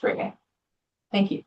screening. Thank you.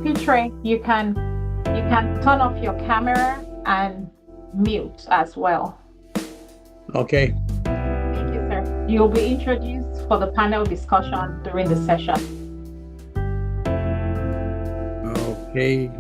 Petre, you can turn off your camera and mute as well. Okay. Thank you, sir. You'll be introduced for the panel discussion during the session. Okay.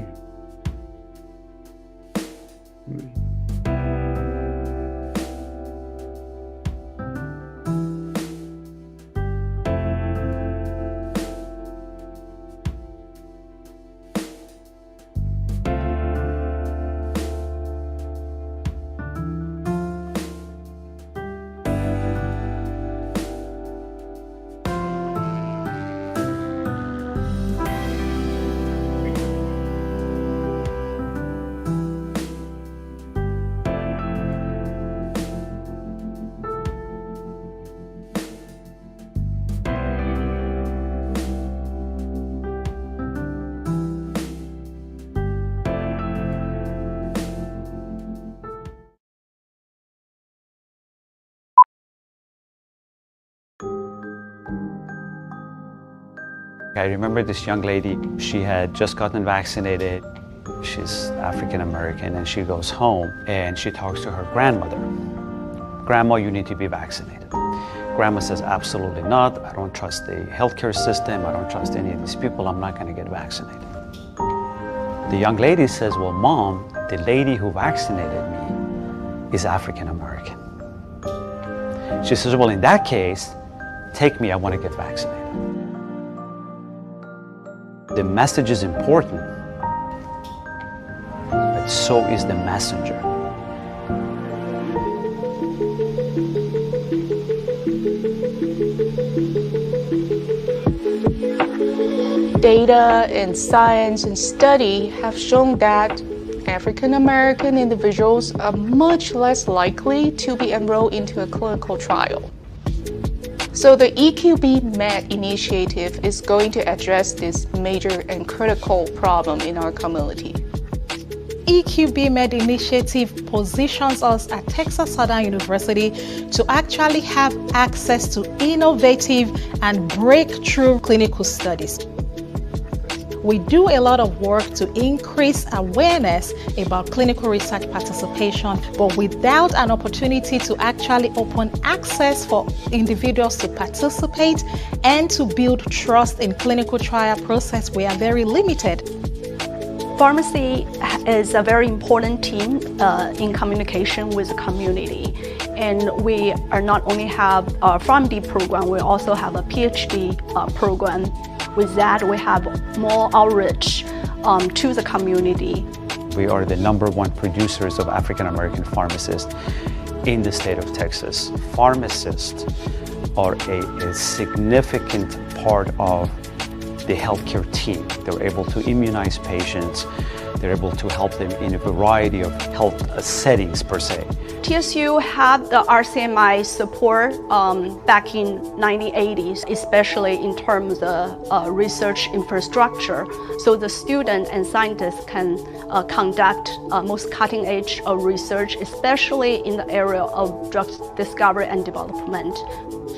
I remember this young lady, she had just gotten vaccinated. She's African American, and she goes home and she talks to her grandmother. Grandma, you need to be vaccinated. Grandma says, absolutely not. I don't trust the healthcare system. I don't trust any of these people. I'm not going to get vaccinated. The young lady says, well, Mom, the lady who vaccinated me is African American. She says, well, in that case, take me, I want to get vaccinated. The message is important, but so is the messenger. Data and science and study have shown that African American individuals are much less likely to be enrolled into a clinical trial. So the EQB Med initiative is going to address this major and critical problem in our community. EQB Med initiative positions us at Texas Southern University to actually have access to innovative and breakthrough clinical studies. We do a lot of work to increase awareness about clinical research participation, but without an opportunity to actually open access for individuals to participate and to build trust in clinical trial process, we are very limited. Pharmacy is a very important team in communication with the community. And we are not only have a PharmD program, we also have a PhD program. With that, we have more outreach to the community. We are the #1 producers of African American pharmacists in the state of Texas. Pharmacists are a significant part of the healthcare team. They're able to immunize patients. They're able to help them in a variety of health settings per se. TSU had the RCMI support back in 1980s, especially in terms of research infrastructure. So the students and scientists can conduct most cutting-edge research, especially in the area of drug discovery and development.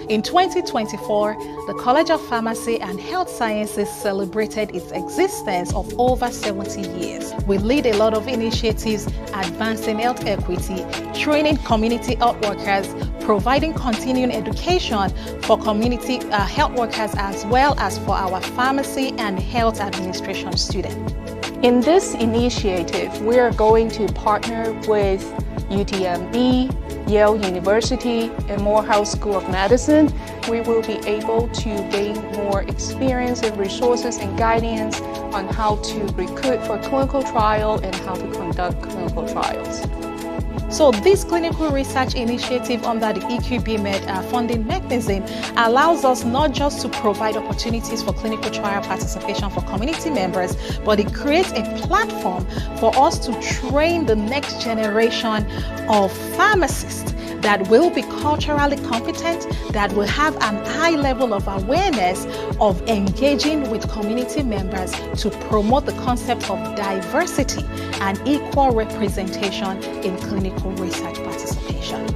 In 2024, the College of Pharmacy and Health Sciences celebrated its existence of over 70 years. We lead a lot of initiatives advancing health equity, training community health workers, providing continuing education for community health workers as well as for our pharmacy and health administration students. In this initiative, we are going to partner with UTMB, Yale University, and Morehouse School of Medicine. We will be able to gain more experience and resources and guidance on how to recruit for clinical trial and how to conduct clinical trials. So this clinical research initiative under the EQBMed funding mechanism allows us not just to provide opportunities for clinical trial participation for community members, but it creates a platform for us to train the next generation of pharmacists that will be culturally competent, that will have an high level of awareness of engaging with community members to promote the concept of diversity and equal representation in clinical research participation.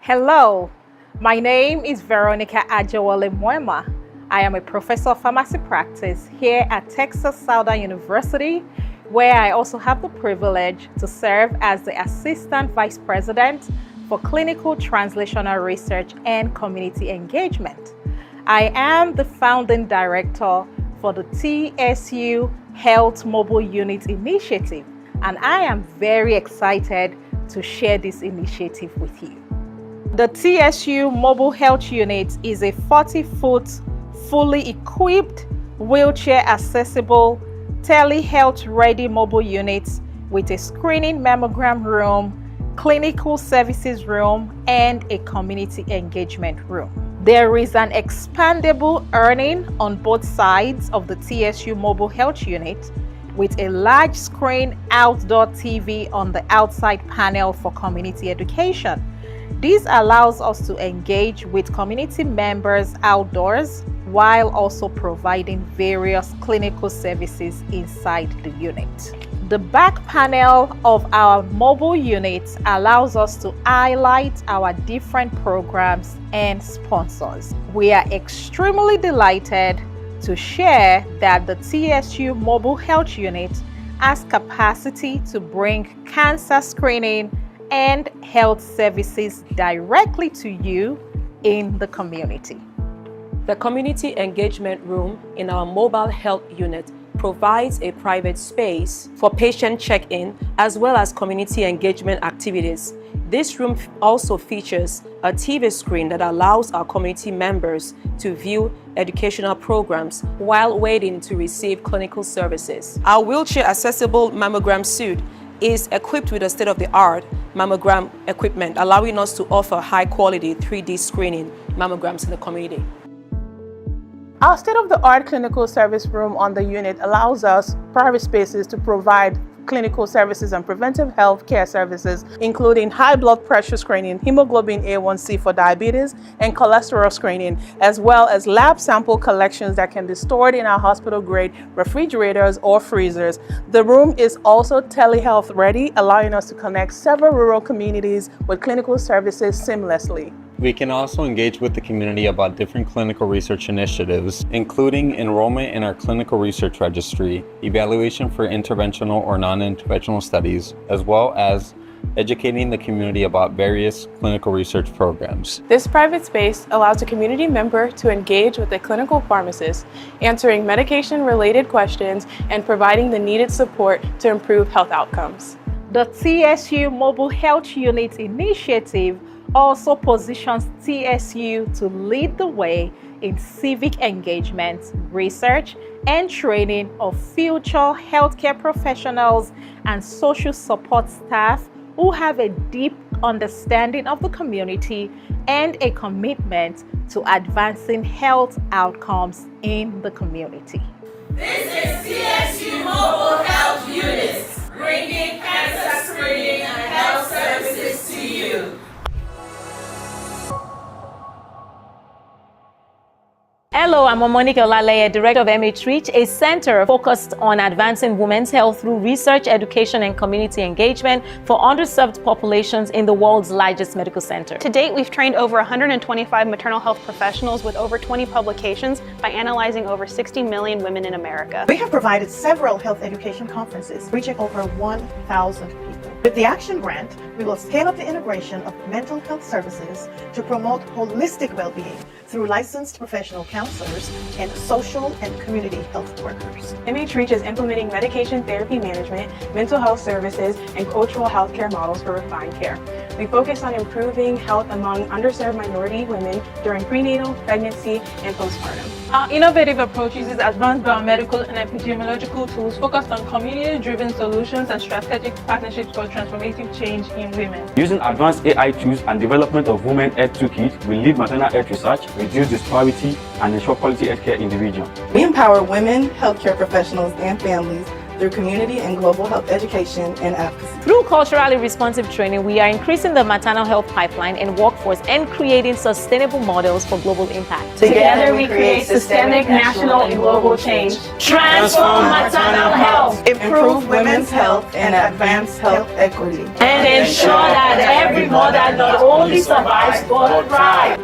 Hello, my name is Veronica Ajawale Mwema. I am a professor of pharmacy practice here at Texas Southern University, where I also have the privilege to serve as the Assistant Vice President for Clinical Translational Research and Community Engagement. I am the founding director for the TSU Health Mobile Unit Initiative, and I am very excited to share this initiative with you. The TSU Mobile Health Unit is a 40-foot fully equipped, wheelchair-accessible, telehealth-ready mobile unit with a screening mammogram room, clinical services room, and a community engagement room. There is an expandable awning on both sides of the TSU Mobile Health Unit with a large screen outdoor TV on the outside panel for community education. This allows us to engage with community members outdoors while also providing various clinical services inside the unit. The back panel of our mobile unit allows us to highlight our different programs and sponsors. We are extremely delighted to share that the TSU Mobile Health Unit has capacity to bring cancer screening and health services directly to you in the community. The community engagement room in our mobile health unit provides a private space for patient check-in as well as community engagement activities. This room also features a TV screen that allows our community members to view educational programs while waiting to receive clinical services. Our wheelchair-accessible mammogram suite is equipped with a state-of-the-art mammogram equipment, allowing us to offer high-quality 3D screening mammograms in the community. Our state-of-the-art clinical service room on the unit allows us private spaces to provide clinical services and preventive health care services, including high blood pressure screening, hemoglobin A1C for diabetes, and cholesterol screening, as well as lab sample collections that can be stored in our hospital-grade refrigerators or freezers. The room is also telehealth ready, allowing us to connect several rural communities with clinical services seamlessly. We can also engage with the community about different clinical research initiatives, including enrollment in our clinical research registry, evaluation for interventional or non-interventional studies, as well as educating the community about various clinical research programs. This private space allows a community member to engage with a clinical pharmacist, answering medication-related questions and providing the needed support to improve health outcomes. The TSU Mobile Health Unit Initiative also positions TSU to lead the way in civic engagement, research, and training of future healthcare professionals and social support staff who have a deep understanding of the community and a commitment to advancing health outcomes in the community. This is CSU Mobile Health Units, bringing cancer screening and health services to you. Hello, I'm Monica Olaleye, Director of MH Reach, a center focused on advancing women's health through research, education, and community engagement for underserved populations in the world's largest medical center. To date, we've trained over 125 maternal health professionals with over 20 publications by analyzing over 60 million women in America. We have provided several health education conferences reaching over 1,000 people. With the Action Grant, we will scale up the integration of mental health services to promote holistic well-being through licensed professional counselors and social and community health workers. MH Reach is implementing medication therapy management, mental health services, and cultural healthcare models for refined care. We focus on improving health among underserved minority women during prenatal, pregnancy, and postpartum. Our innovative approach uses advanced biomedical and epidemiological tools focused on community-driven solutions and strategic partnerships for transformative change in women. Using advanced AI tools and development of Women Health Toolkit, we lead maternal health research, reduce disparity, and ensure quality healthcare in the region. We empower women, healthcare professionals, and families through community and global health education and advocacy. Through culturally responsive training, we are increasing the maternal health pipeline and workforce and creating sustainable models for global impact. Together we create systemic, national, and global change. Transform maternal health, improve women's health, and advance health equity. and ensure that every mother not only survives but thrives.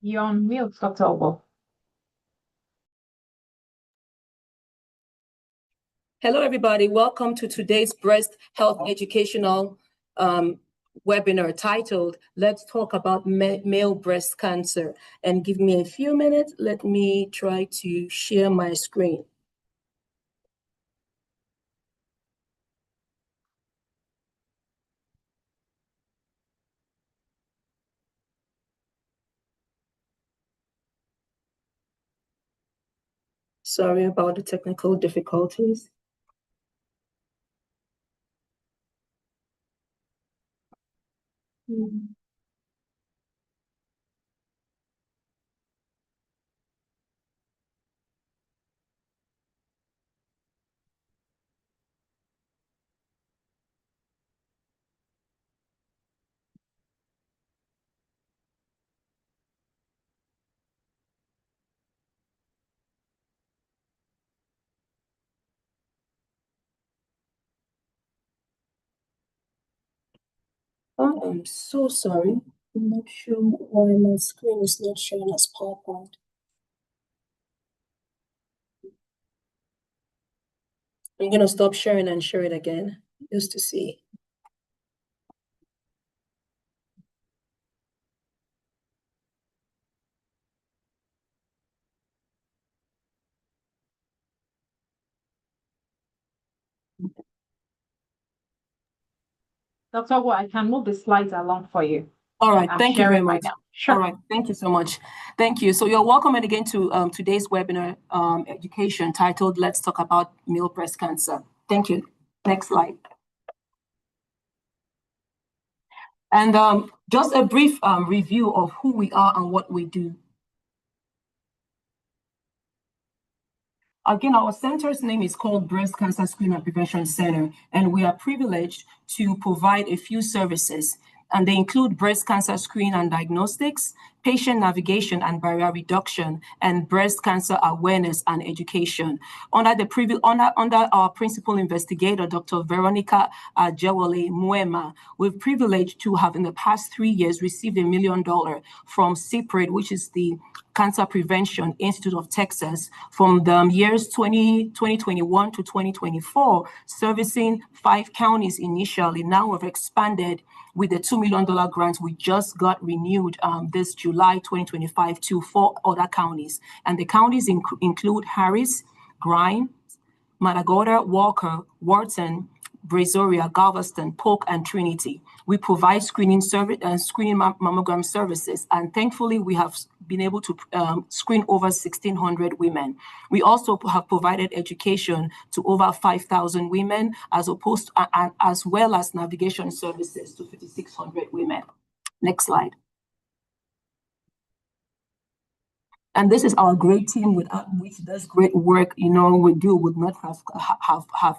You're on mute, Dr. Obo. Hello, everybody. Welcome to today's breast health educational webinar titled, Let's Talk About Male Breast Cancer. And give me a few minutes. Let me try to share my screen. Sorry about the technical difficulties. I am so sorry. I'm not sure why my screen is not showing as PowerPoint. I'm going to stop sharing and share it again just to see. Dr. Wu, I can move the slides along for you. All right, I'm thank you very sharing right much. now. Sure. All right, thank you so much. Thank you. So you're welcome again to today's webinar education titled Let's Talk About Male Breast Cancer. Thank you. Next slide. And just a brief review of who we are and what we do. Again, our center's name is called Breast Cancer Screening and Prevention Center, and we are privileged to provide a few services, and they include breast cancer screening and diagnostics, patient navigation and barrier reduction, and breast cancer awareness and education. Under our principal investigator, Dr. Veronica Ajewole Mwema, we're privileged to have in the past 3 years received $1 million from CPRIT, which is the Cancer Prevention Institute of Texas, from the years 2021 to 2024, servicing 5 counties initially. Now we've expanded with the $2 million grant we just got renewed this July 2025 to 4 other counties. And the counties include Harris, Grimes, Matagorda, Walker, Wharton, Brazoria, Galveston, Polk, and Trinity. We provide screening mammogram services, and thankfully we have been able to screen over 1,600 women. We also have provided education to over 5,000 women, as well as navigation services to 5,600 women. Next slide. And this is our great team which does great work. We would not have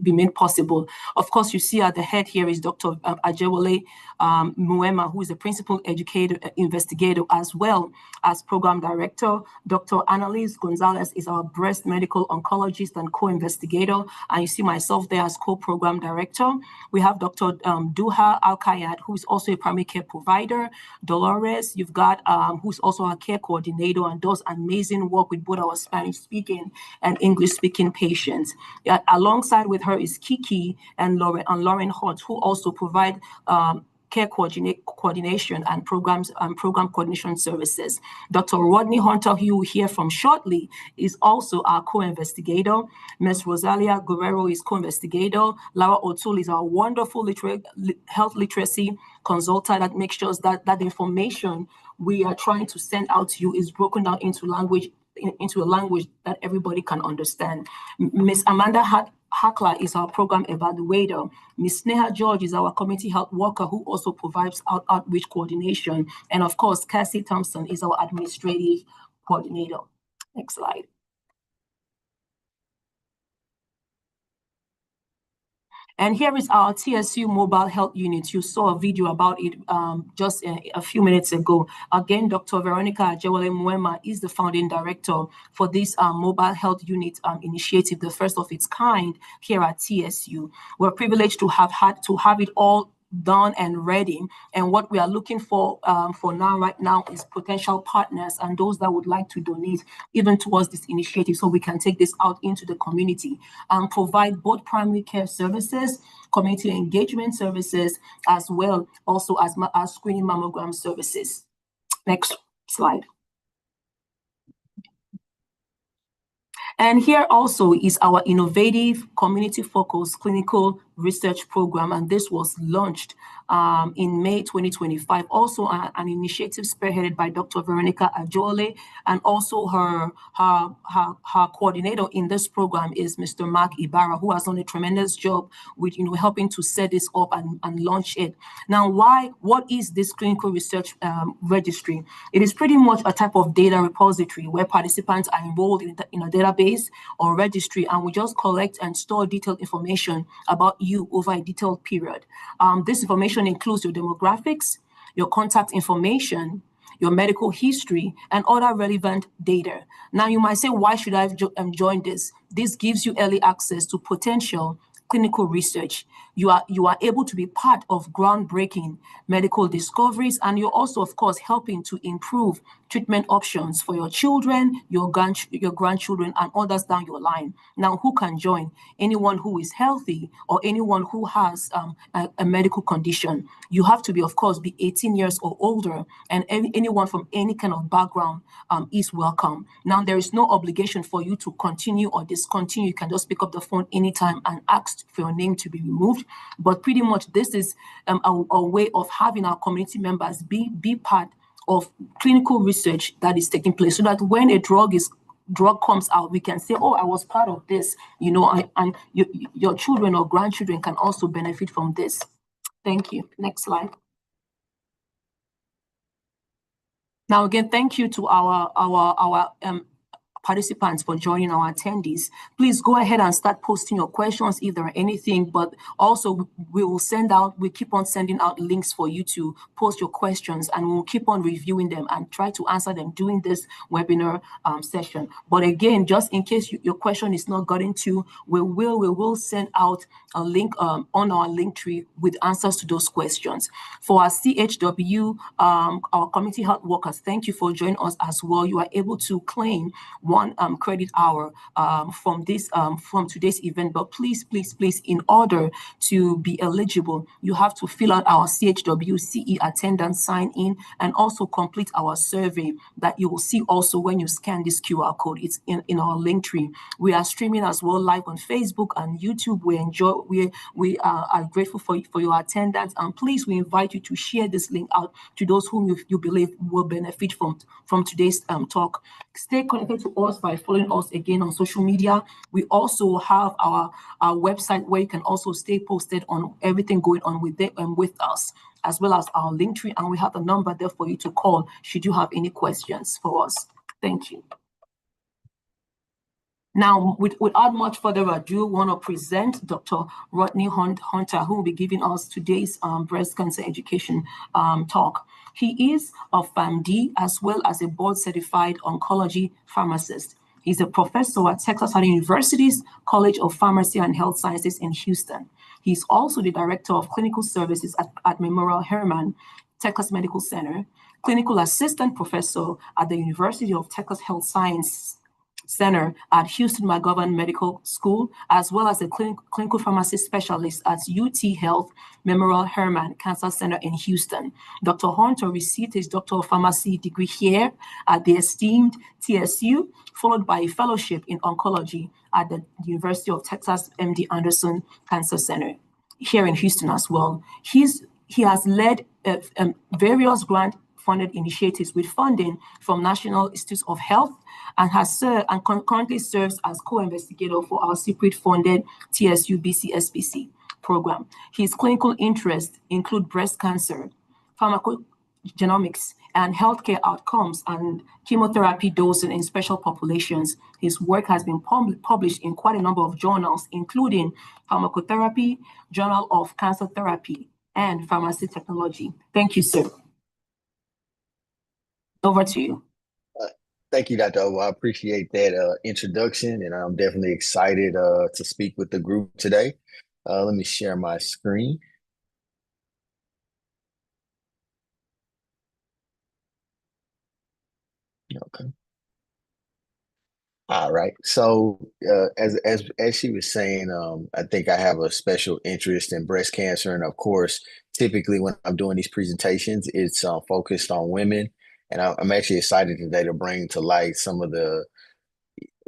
be made possible. Of course, you see at the head here is Dr. Ajewole Mwema, who is the principal investigator as well as program director. Dr. Annalise Gonzalez is our breast medical oncologist and co-investigator, and you see myself there as co-program director. We have Dr. Duha Al-Kayad, who is also a primary care provider. Dolores, you've got who's also our care coordinator and does amazing work with both our Spanish-speaking and English-speaking patients. Alongside with her is Kiki and Lauren Hart, who also provide care coordination and program coordination services. Dr. Rodney Hunter, who you will hear from shortly, is also our co-investigator. Ms. Rosalia Guerrero is co-investigator. Laura O'Toole is our wonderful health literacy consultant that makes sure that the information we are trying to send out to you is broken down into a language that everybody can understand. Ms. Amanda Hakla is our program evaluator. Ms. Sneha George is our community health worker who also provides outreach coordination. And of course, Cassie Thompson is our administrative coordinator. Next slide. And here is our TSU mobile health unit. You saw a video about it just a few minutes ago. Again, Dr. Veronica Ajewole Mwema is the founding director for this mobile health unit initiative, the first of its kind here at TSU. We're privileged to have it all done and ready, and what we are looking for right now is potential partners and those that would like to donate even towards this initiative, so we can take this out into the community and provide both primary care services, community engagement services, as well also as screening mammogram services. Next slide. And here also is our innovative community-focused clinical research program, and this was launched in May 2025. Also an initiative spearheaded by Dr. Veronica Ajewole, and also her coordinator in this program is Mr. Mark Ibarra, who has done a tremendous job with helping to set this up and launch it. Now, what is this clinical research registry? It is pretty much a type of data repository where participants are enrolled in a database or registry, and we just collect and store detailed information about you over a detailed period. This information includes your demographics, your contact information, your medical history, and other relevant data. Now, you might say, why should I join this? This gives you early access to potential clinical research. You are able to be part of groundbreaking medical discoveries, and you're also, of course, helping to improve treatment options for your children, your grandchildren, and others down your line. Now, who can join? Anyone who is healthy or anyone who has a medical condition. You have to be, of course, be 18 years or older, and anyone from any kind of background is welcome. Now, there is no obligation for you to continue or discontinue. You can just pick up the phone anytime and ask for your name to be removed. But pretty much this is a way of having our community members be part of clinical research that is taking place, so that when a drug comes out, we can say, oh, I was part of this, and your children or grandchildren can also benefit from this. Thank you. Next slide. Now, again, thank you to our participants for joining our attendees. Please go ahead and start posting your questions if there are anything, but also we keep on sending out links for you to post your questions, and we'll keep on reviewing them and try to answer them during this webinar session. But again, just in case your question is not gotten to, we will send out a link on our link tree with answers to those questions. For our CHW, our community health workers, thank you for joining us as well. You are able to claim 1 credit hour from today's event. But please, in order to be eligible, you have to fill out our CHW CE attendance sign in, and also complete our survey that you will see also when you scan this QR code. It's in our link tree. We are streaming as well live on Facebook and YouTube. We are grateful for your attendance, and please, we invite you to share this link out to those whom you believe will benefit from today's talk. Stay connected to us by following us again on social media. We also have our website where you can also stay posted on everything going on with us, as well as our link tree, and we have a number there for you to call should you have any questions for us. Thank you. Now, without much further ado, I want to present Dr. Rodney Hunter, who will be giving us today's breast cancer education talk. He is a PharmD as well as a board-certified oncology pharmacist. He's a professor at Texas Southern University's College of Pharmacy and Health Sciences in Houston. He's also the director of clinical services at Memorial Hermann Texas Medical Center, clinical assistant professor at the University of Texas Health Science Center at Houston McGovern Medical School, as well as a clinical pharmacy specialist at UT Health Memorial Hermann Cancer Center in Houston. Dr. Hunter received his Doctor of Pharmacy degree here at the esteemed TSU, followed by a fellowship in oncology at the University of Texas MD Anderson Cancer Center here in Houston as well. He has led various grant-funded initiatives with funding from National Institutes of Health, and has served and currently serves as co-investigator for our CPRIT-funded TSU BCSPC program. His clinical interests include breast cancer, pharmacogenomics, and healthcare outcomes and chemotherapy dosing in special populations. His work has been published in quite a number of journals, including Pharmacotherapy, Journal of Cancer Therapy, and Pharmacy Technology. Thank you, sir. Over to you. Thank you, Dr. O. I appreciate that introduction, and I'm definitely excited to speak with the group today. Let me share my screen. Okay. All right. So as she was saying, I think I have a special interest in breast cancer, and of course, typically when I'm doing these presentations, it's focused on women. And I'm actually excited today to bring to light some of the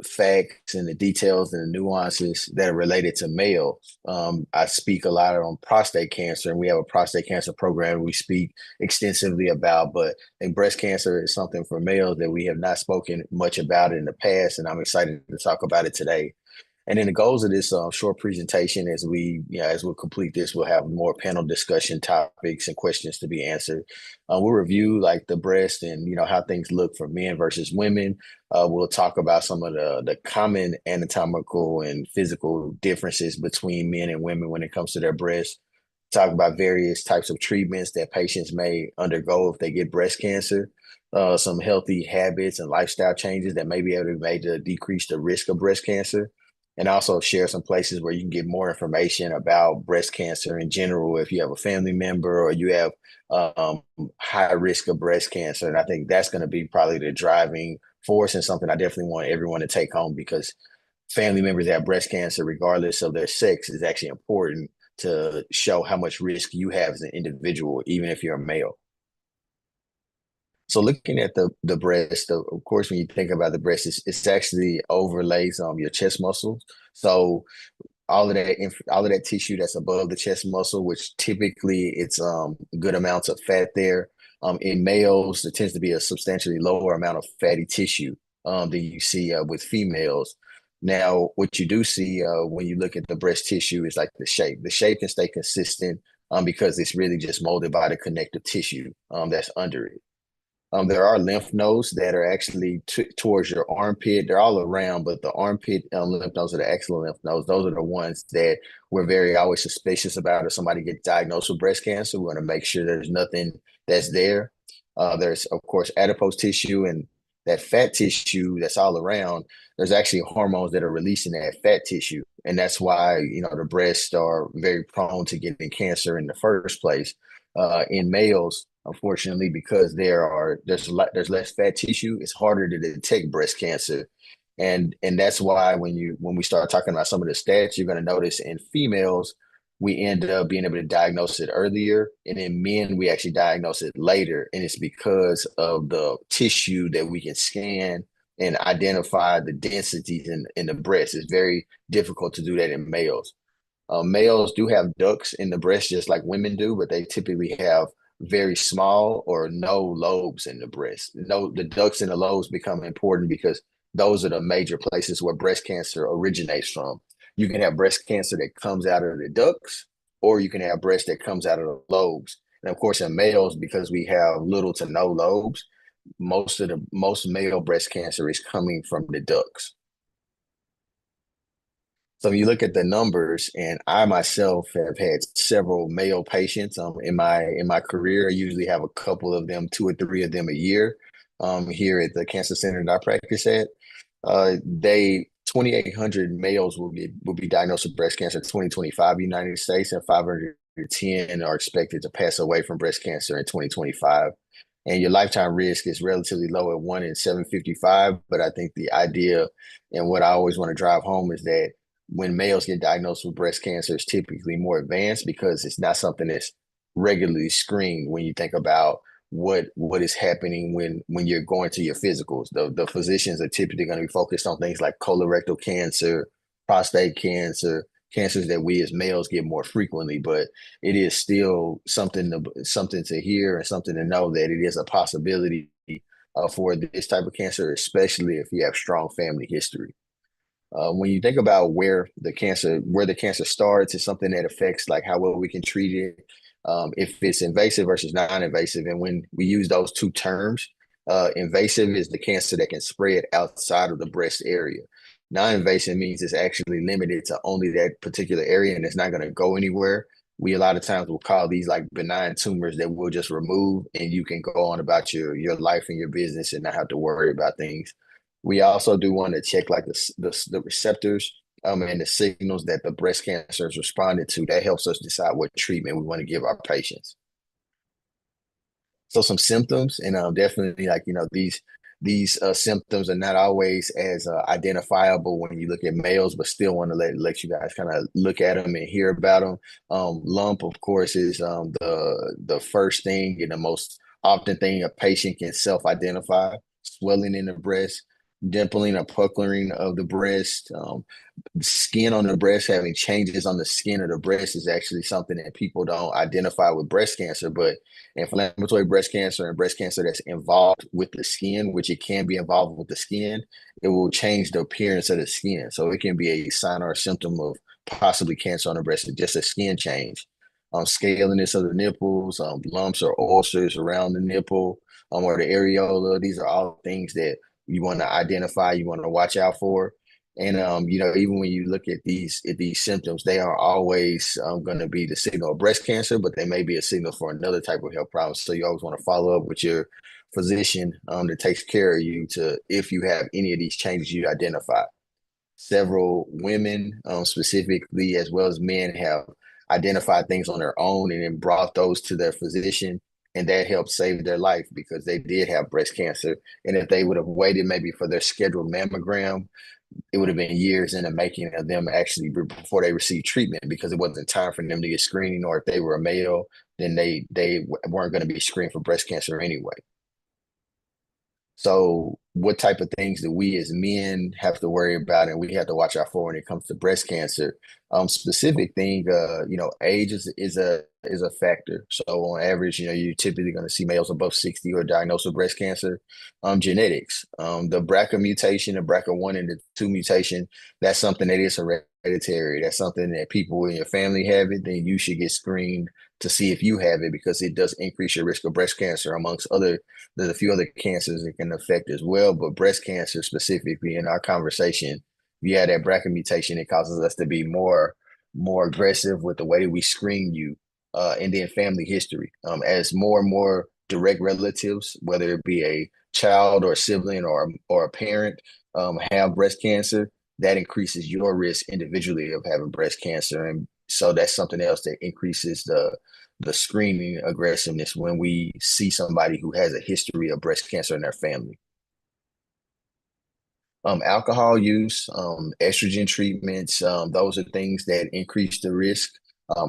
facts and the details and the nuances that are related to males. I speak a lot on prostate cancer, and we have a prostate cancer program we speak extensively about, but I think breast cancer is something for males that we have not spoken much about in the past, and I'm excited to talk about it today. And then the goals of this short presentation, as we'll complete this, we'll have more panel discussion topics and questions to be answered. We'll review like the breast and how things look for men versus women. We'll talk about some of the common anatomical and physical differences between men and women when it comes to their breasts. Talk about various types of treatments that patients may undergo if they get breast cancer. Some healthy habits and lifestyle changes that may be able to be made to decrease the risk of breast cancer. and also share some places where you can get more information about breast cancer in general if you have a family member or you have high risk of breast cancer. And I think that's going to be probably the driving force and something I definitely want everyone to take home, because family members that have breast cancer, regardless of their sex, is actually important to show how much risk you have as an individual, even if you're a male. So looking at the breast, of course, when you think about the breast, it's actually overlays your chest muscles. So all of that tissue that's above the chest muscle, which typically it's good amounts of fat there. In males, there tends to be a substantially lower amount of fatty tissue than you see with females. Now, what you do see when you look at the breast tissue is like the shape. The shape can stay consistent because it's really just molded by the connective tissue that's under it. There are lymph nodes that are actually towards your armpit. They're all around, but the armpit lymph nodes are the axillary lymph nodes. Those are the ones that we're very always suspicious about if somebody gets diagnosed with breast cancer. We want to make sure there's nothing that's there. There's, of course, adipose tissue and that fat tissue that's all around. There's actually hormones that are releasing that fat tissue. And that's why, the breasts are very prone to getting cancer in the first place. In males, unfortunately, because there's less fat tissue, it's harder to detect breast cancer. And that's why when we start talking about some of the stats, you're going to notice in females, we end up being able to diagnose it earlier. And in men, we actually diagnose it later. And it's because of the tissue that we can scan and identify the densities in the breast. It's very difficult to do that in males. Males do have ducts in the breast just like women do, but they typically have very small or no lobes in the breast. The ducts and the lobes become important because those are the major places where breast cancer originates from. You can have breast cancer that comes out of the ducts, or you can have breast that comes out of the lobes. And of course, in males, because we have little to no lobes, most male breast cancer is coming from the ducts. So you look at the numbers, and I myself have had several male patients in my career. I usually have a couple of them, 2 or 3 of them a year here at the cancer center that I practice at. 2,800 males will be diagnosed with breast cancer in 2025 in the United States, and 510 are expected to pass away from breast cancer in 2025. And your lifetime risk is relatively low at 1 in 755. But I think the idea and what I always want to drive home is that when males get diagnosed with breast cancer, it's typically more advanced because it's not something that's regularly screened when you think about what is happening when you're going to your physicals. The physicians are typically going to be focused on things like colorectal cancer, prostate cancer, cancers that we as males get more frequently, but it is still something to hear and something to know that it is a possibility for this type of cancer, especially if you have strong family history. When you think about where the cancer starts, it's something that affects like how well we can treat it, if it's invasive versus non-invasive. And when we use those two terms, invasive is the cancer that can spread outside of the breast area. Non-invasive means it's actually limited to only that particular area and it's not going to go anywhere. We a lot of times will call these like benign tumors that we'll just remove and you can go on about your life and your business and not have to worry about things. We also do want to check like the receptors and the signals that the breast cancer is responding to. That helps us decide what treatment we want to give our patients. So some symptoms, and definitely like, these symptoms are not always as identifiable when you look at males, but still want to let you guys kind of look at them and hear about them. Lump, of course, is the first thing and the most often thing a patient can self-identify. Swelling in the breast, dimpling or puckering of the breast, skin on the breast, having changes on the skin of the breast is actually something that people don't identify with breast cancer, but inflammatory breast cancer and breast cancer that's involved with the skin, which it can be involved with the skin, it will change the appearance of the skin. So it can be a sign or a symptom of possibly cancer on the breast, just a skin change. Scaliness of the nipples, lumps or ulcers around the nipple, or the areola. These are all things that you want to identify, you want to watch out for. And, even when you look at these symptoms, they are always going to be the signal of breast cancer, but they may be a signal for another type of health problem. So you always want to follow up with your physician that takes care of you if you have any of these changes you identify. several women, specifically, as well as men, have identified things on their own and then brought those to their physician, and that helped save their life because they did have breast cancer. And if they would have waited maybe for their scheduled mammogram, it would have been years in the making of them actually before they received treatment, because it wasn't time for them to get screening, or if they were a male, then they weren't going to be screened for breast cancer anyway. So what type of things do we as men have to worry about and we have to watch out for when it comes to breast cancer? Specific thing, age is a factor. So on average, you're typically going to see males above 60 who are diagnosed with breast cancer. Genetics, the BRCA mutation, the BRCA1 and the 2 mutation, that's something that is hereditary. That's something that people in your family have it, then you should get screened to see if you have it, because it does increase your risk of breast cancer amongst there's a few other cancers it can affect as well. But breast cancer specifically, in our conversation, if you have that BRCA mutation, it causes us to be more aggressive with the way that we screen you. And then family history. As more and more direct relatives, whether it be a child or a sibling or a parent, have breast cancer, that increases your risk individually of having breast cancer. And so that's something else that increases the screening aggressiveness when we see somebody who has a history of breast cancer in their family. Alcohol use, estrogen treatments, those are things that increase the risk.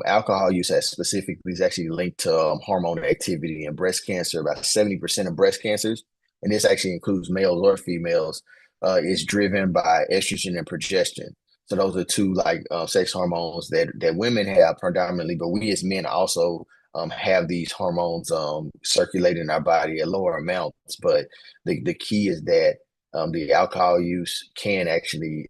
Alcohol use is actually linked to hormone activity in breast cancer. About 70% of breast cancers, and this actually includes males or females, is driven by estrogen and progesterone. So those are two sex hormones that women have predominantly, but we as men also have these hormones circulating in our body at lower amounts. But the key is that the alcohol use can actually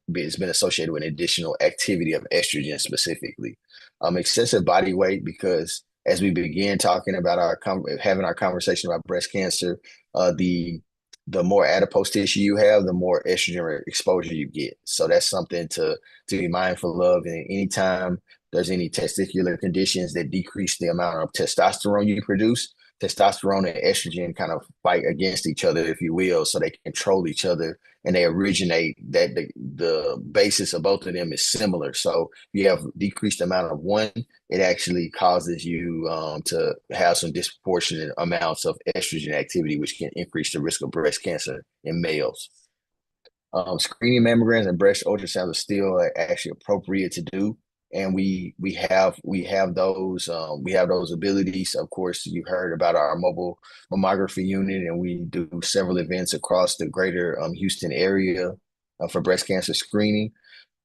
it's been associated with additional activity of estrogen specifically. Excessive body weight, because as we begin talking about having our conversation about breast cancer, the more adipose tissue you have, the more estrogen exposure you get. So that's something to be mindful of. And anytime there's any testicular conditions that decrease the amount of testosterone you produce, testosterone and estrogen kind of fight against each other, if you will, so they control each other and they originate that the basis of both of them is similar. So if you have decreased amount of one, it actually causes you to have some disproportionate amounts of estrogen activity, which can increase the risk of breast cancer in males. Screening mammograms and breast ultrasounds are still actually appropriate to do. And we have those abilities. Of course, you heard about our mobile mammography unit, and we do several events across the greater Houston area for breast cancer screening.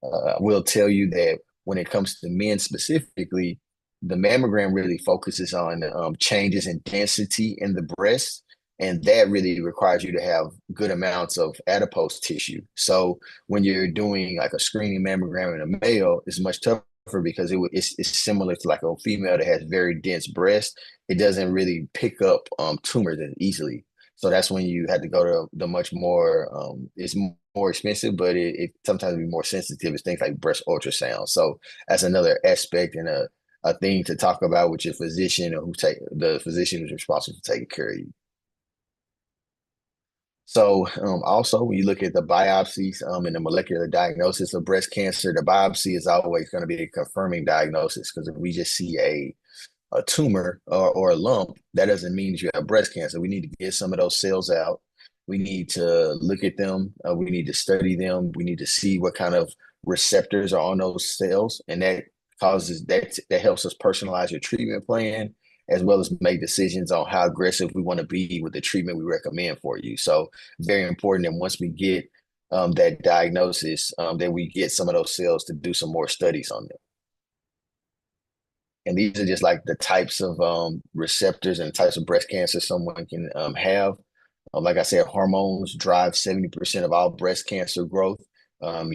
I will tell you that when it comes to men specifically, the mammogram really focuses on changes in density in the breast, and that really requires you to have good amounts of adipose tissue. So when you're doing like a screening mammogram in a male, it's much tougher because it's similar to like a female that has very dense breast. It doesn't really pick up tumors as easily. So that's when you had to go to the much more, it's more expensive, but it sometimes be more sensitive. It's things like breast ultrasound. So that's another aspect and a thing to talk about with your physician, or the physician who's responsible for taking care of you. So also, when you look at the biopsies and the molecular diagnosis of breast cancer, the biopsy is always going to be a confirming diagnosis, because if we just see a tumor or a lump, that doesn't mean you have breast cancer. We need to get some of those cells out. We need to look at them. We need to study them. We need to see what kind of receptors are on those cells, and that helps us personalize your treatment plan, as well as make decisions on how aggressive we want to be with the treatment we recommend for you. So very important that once we get that diagnosis, that we get some of those cells to do some more studies on them. And these are just like the types of receptors and types of breast cancer someone can have. Like I said, hormones drive 70% of all breast cancer growth.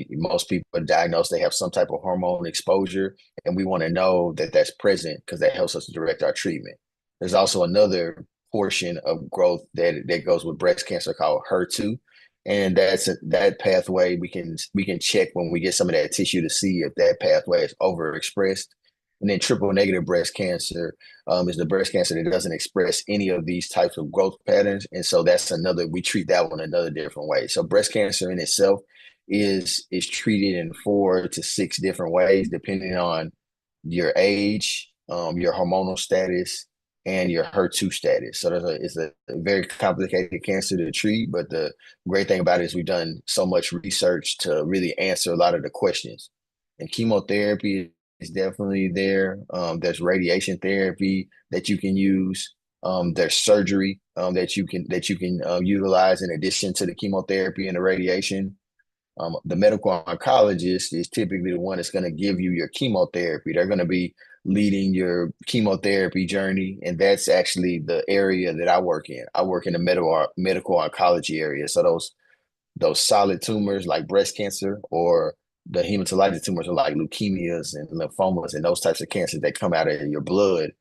Most people are diagnosed, they have some type of hormone exposure, and we want to know that that's present, because that helps us direct our treatment. There's also another portion of growth that goes with breast cancer called HER2, and that pathway we can check when we get some of that tissue to see if that pathway is overexpressed. And then triple negative breast cancer is the breast cancer that doesn't express any of these types of growth patterns, and so we treat that one another different way. So breast cancer in itself is treated in 4 to 6 different ways, depending on your age, your hormonal status, and your HER2 status. So it's a very complicated cancer to treat, but the great thing about it is we've done so much research to really answer a lot of the questions. And chemotherapy is definitely there. There's radiation therapy that you can use. There's surgery that you can utilize in addition to the chemotherapy and the radiation. The medical oncologist is typically the one that's going to give you your chemotherapy. They're going to be leading your chemotherapy journey, and that's actually the area that I work in. I work in the medical oncology area. So those solid tumors like breast cancer, or the hematologic tumors are like leukemias and lymphomas and those types of cancers that come out of your blood.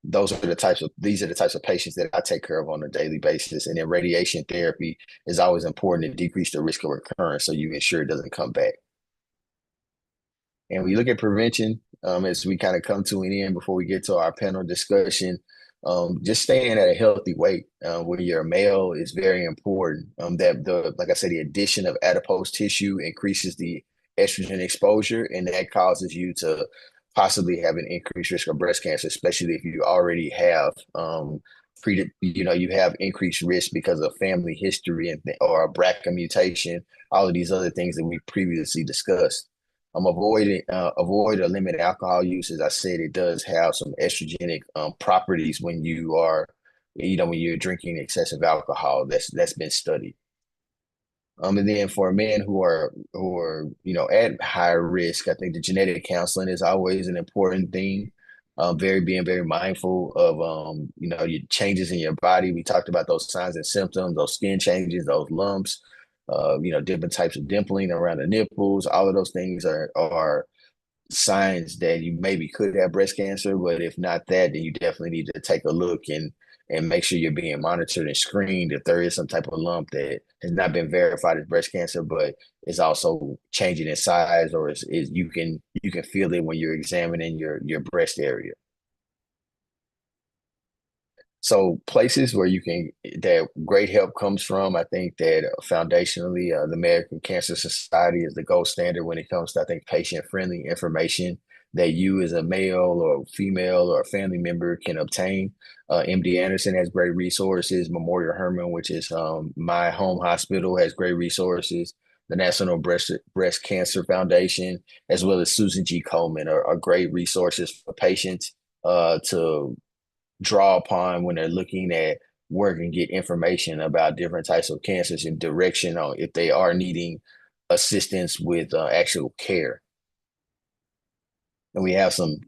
These are the types of patients that I take care of on a daily basis. And then radiation therapy is always important to decrease the risk of recurrence, so you ensure it doesn't come back. And we look at prevention as we kind of come to an end before we get to our panel discussion. Just staying at a healthy weight when you're a male is very important. Like I said, the addition of adipose tissue increases the estrogen exposure, and that causes you to possibly have an increased risk of breast cancer, especially if you already have you have increased risk because of family history or a BRCA mutation, all of these other things that we previously discussed. Avoid or limit alcohol use. As I said, it does have some estrogenic properties when you're drinking excessive alcohol. That's been studied. And then for men who are at higher risk, I think the genetic counseling is always an important thing. Being very mindful of your changes in your body. We talked about those signs and symptoms, those skin changes, those lumps, different types of dimpling around the nipples. All of those things are signs that you maybe could have breast cancer, but if not that, then you definitely need to take a look and make sure you're being monitored and screened if there is some type of lump that has not been verified as breast cancer, but is also changing in size, or is you can feel it when you're examining your breast area. So places where that great help comes from, I think that foundationally, the American Cancer Society is the gold standard when it comes to, I think, patient-friendly information that you as a male or female or a family member can obtain. MD Anderson has great resources. Memorial Hermann, which is my home hospital, has great resources. The National Breast Cancer Foundation, as well as Susan G. Komen, are great resources for patients to draw upon when they're looking at where they can get information about different types of cancers and direction on if they are needing assistance with actual care. And we have some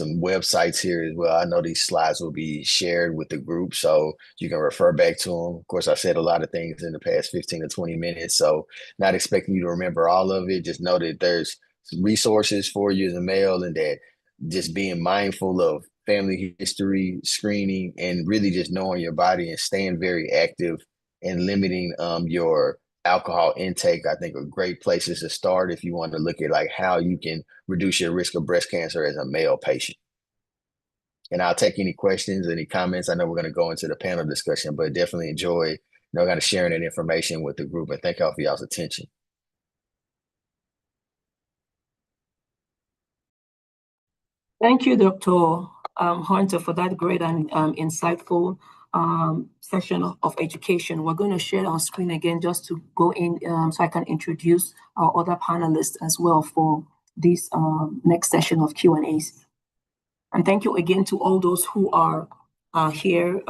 websites here as well. I know these slides will be shared with the group, so you can refer back to them. Of course, I said a lot of things in the past 15 to 20 minutes, so not expecting you to remember all of it. Just know that there's resources for you as a male, and that just being mindful of family history, screening, and really just knowing your body and staying very active and limiting your alcohol intake, I think, are great places to start if you want to look at like how you can reduce your risk of breast cancer as a male patient. And I'll take any questions, any comments. I know we're going to go into the panel discussion, but definitely enjoy kind of sharing that information with the group. And thank y'all for y'all's attention. Thank you, Dr. Hunter, for that great and insightful session of education. We're going to share our screen again just to go in so I can introduce our other panelists as well for this next session of Q&As. And thank you again to all those who are here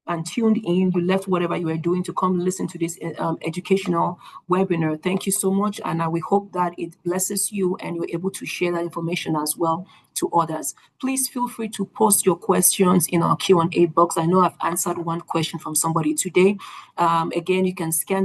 and tuned in. You left whatever you were doing to come listen to this educational webinar. Thank you so much. And we hope that it blesses you and you're able to share that information as well to others. Please feel free to post your questions in our Q&A box. I know I've answered one question from somebody today. Again, you can scan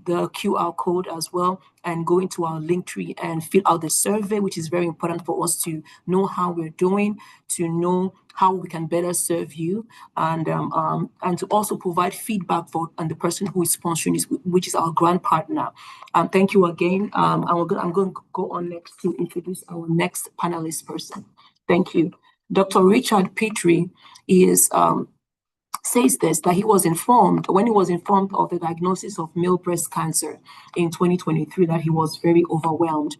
the QR code as well and go into our Linktree and fill out the survey, which is very important for us to know how we're doing, to know how we can better serve you, and to also provide feedback on the person who is sponsoring this, which is our grant partner. Thank you again. I'm going to go on next to introduce our next panelist person. Thank you. Dr. Richard Petrie is says this, that when he was informed of the diagnosis of male breast cancer in 2023, that he was very overwhelmed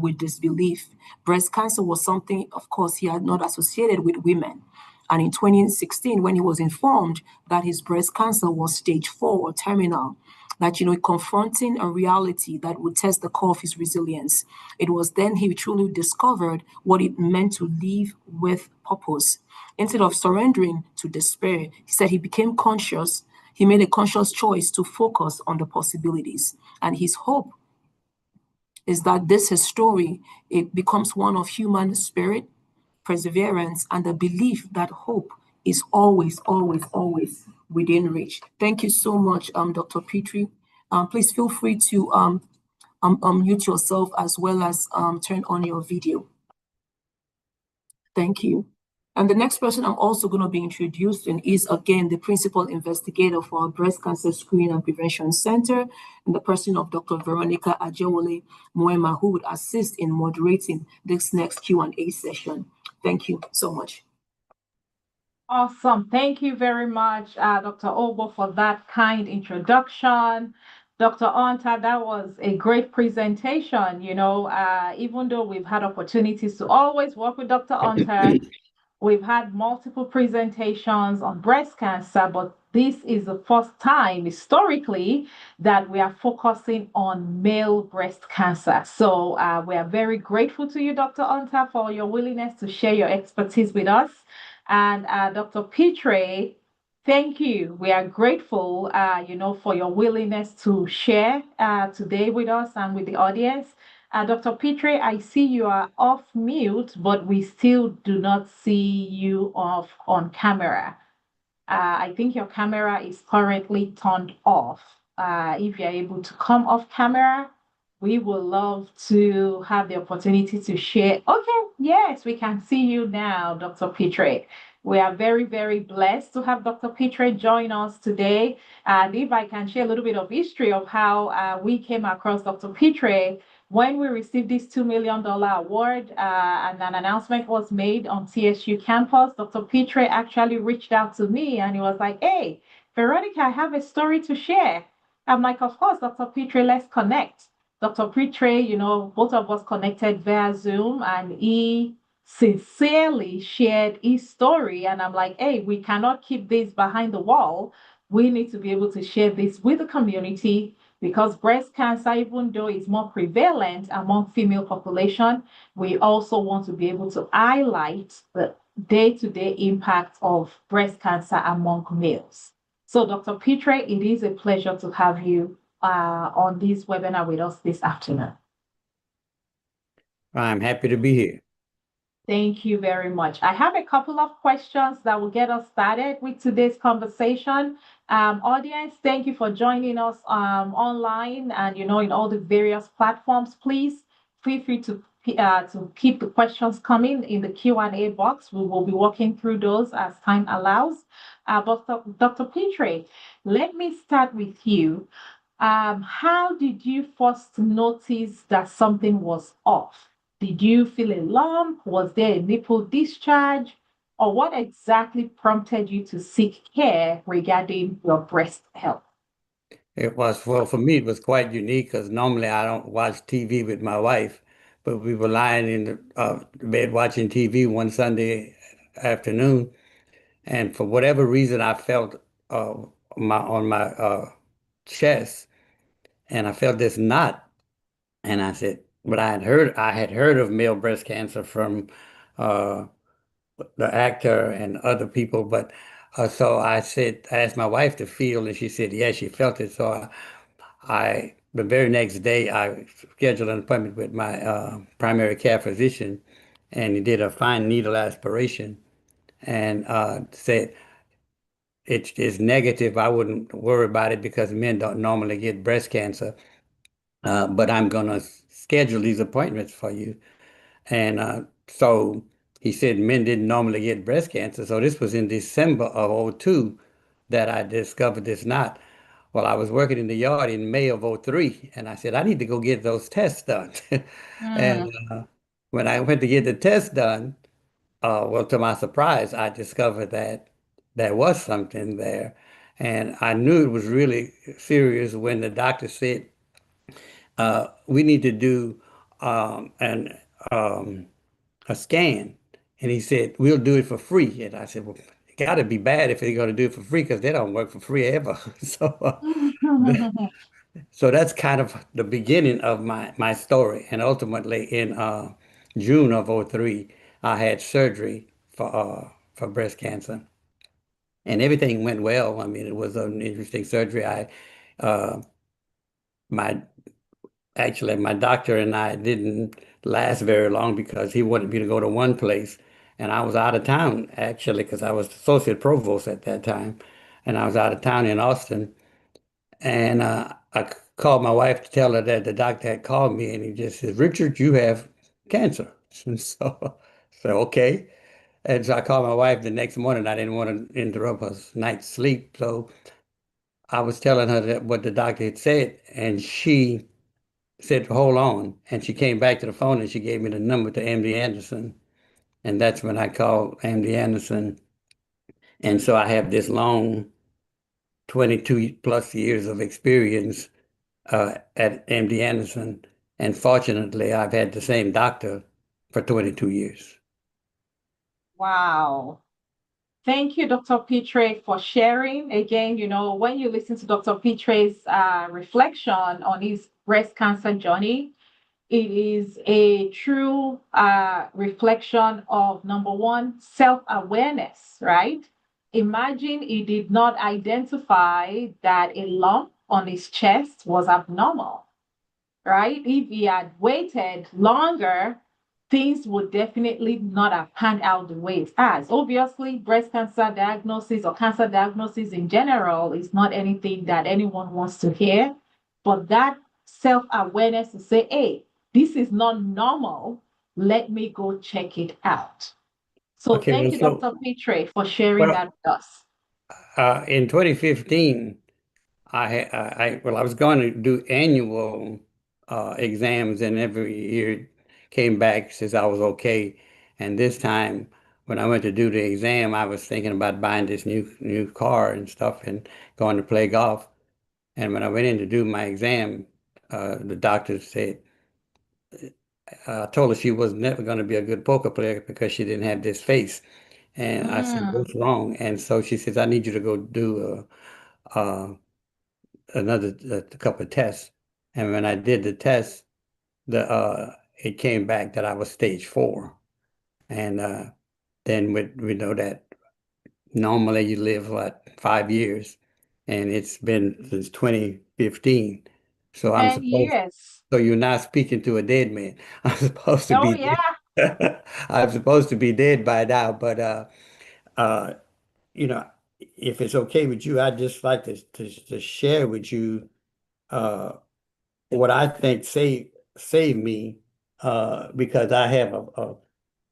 with disbelief. Breast cancer was something, of course, he had not associated with women. And in 2016, when he was informed that his breast cancer was stage 4 or terminal, that, confronting a reality that would test the core of his resilience, it was then he truly discovered what it meant to live with purpose. Instead of surrendering to despair, he said he became conscious. He made a conscious choice to focus on the possibilities. And his hope is that his story, it becomes one of human spirit, perseverance, and the belief that hope is always, always, always within reach. Thank you so much, Dr. Petrie. Please feel free to unmute yourself as well as turn on your video. Thank you. And the next person I'm also going to be introducing is, again, the principal investigator for our Breast Cancer Screening and Prevention Center, and the person of Dr. Veronica Ajewole Moema, who would assist in moderating this next Q&A session. Thank you so much. Awesome. Thank you very much, Dr. Obo, for that kind introduction. Dr. Onta, that was a great presentation. Even though we've had opportunities to always work with Dr. Onta, we've had multiple presentations on breast cancer, but this is the first time historically that we are focusing on male breast cancer. So we are very grateful to you, Dr. Onta, for your willingness to share your expertise with us. And Dr. Petrie, thank you. We are grateful, for your willingness to share today with us and with the audience. Dr. Petrie, I see you are off mute, but we still do not see you on camera. I think your camera is currently turned off. If you're able to come off camera, we would love to have the opportunity to share. Okay, yes, we can see you now, Dr. Petrie. We are very, very blessed to have Dr. Petrie join us today. And if I can share a little bit of history of how we came across Dr. Petrie, when we received this $2 million award and an announcement was made on TSU campus, Dr. Petrie actually reached out to me and he was like, "Hey, Veronica, I have a story to share." I'm like, "Of course, Dr. Petrie, let's connect." Dr. Petrie, both of us connected via Zoom, and he sincerely shared his story. And I'm like, "Hey, we cannot keep this behind the wall. We need to be able to share this with the community, because breast cancer, even though it's more prevalent among female population, we also want to be able to highlight the day-to-day impact of breast cancer among males." So Dr. Petrie, it is a pleasure to have you on this webinar with us this afternoon. I'm happy to be here. Thank you very much. I have a couple of questions that will get us started with today's conversation. Audience, thank you for joining us online and in all the various platforms. Please feel free to keep the questions coming in the Q&A box. We will be walking through those as time allows. But Dr. Petrie, let me start with you. How did you first notice that something was off? Did you feel a lump? Was there a nipple discharge? Or what exactly prompted you to seek care regarding your breast health? Well, for me, it was quite unique because normally I don't watch TV with my wife, but we were lying in the bed watching TV one Sunday afternoon, and for whatever reason, I felt on my chest, and I felt this knot, and I said, but I had heard of male breast cancer from the actor and other people, but so I asked my wife to feel, and she said, yeah, she felt it. So the very next day, I scheduled an appointment with my primary care physician, and he did a fine needle aspiration and said, it's negative. I wouldn't worry about it because men don't normally get breast cancer, but I'm going to schedule these appointments for you. And so he said men didn't normally get breast cancer. So this was in December of 2002 that I discovered this knot. Well, I was working in the yard in May of 2003, and I said, I need to go get those tests done. And when I went to get the test done, well, to my surprise, I discovered that there was something there. And I knew it was really serious when the doctor said, we need to do um, a scan. And he said, we'll do it for free. And I said, well, it got to be bad if they're going to do it for free because they don't work for free ever. So that's kind of the beginning of my story. And ultimately, in June of '03, I had surgery for breast cancer, and everything went well. I mean, it was an interesting surgery. Uh, my Actually, my doctor and I didn't last very long because he wanted me to go to one place, and I was out of town actually because I was associate provost at that time, and I was out of town in Austin. And I called my wife to tell her that the doctor had called me, and he just said, "Richard, you have cancer." And so okay. And so I called my wife the next morning. I didn't want to interrupt her night's sleep, so I was telling her that what the doctor had said, and she said, "Hold on." And she came back to the phone and she gave me the number to MD Anderson. And that's when I called MD Anderson. And so I have this long 22 plus years of experience at MD Anderson. And fortunately, I've had the same doctor for 22 years. Wow. Thank you, Dr. Pitre, for sharing. Again, when you listen to Dr. Pitre's reflection on his breast cancer journey, it is a true reflection of, number one, self-awareness, right? Imagine he did not identify that a lump on his chest was abnormal, right? If he had waited longer, things would definitely not have panned out the way it has. Obviously, breast cancer diagnosis or cancer diagnosis in general is not anything that anyone wants to hear, but that self-awareness to say, hey, this is not normal, let me go check it out. So Okay, thank well, you, so Dr. Pitre, for sharing well, that with us. in 2015, I was going to do annual exams, and every year came back says I was okay. And this time, when I went to do the exam, I was thinking about buying this new car and stuff, and going to play golf. And when I went in to do my exam, the doctor said, told her she was never going to be a good poker player because she didn't have this face. And I said, what's wrong? And so she says, I need you to go do another couple of tests. And when I did the test, it came back that I was stage 4. And then we know that normally you live, 5 years, and it's been since 2015. So 10 years. so you're not speaking to a dead man. I'm supposed to Oh, be yeah. dead. I'm supposed to be dead by now, but if it's okay with you, I'd just like to share with you what I think saved me because I have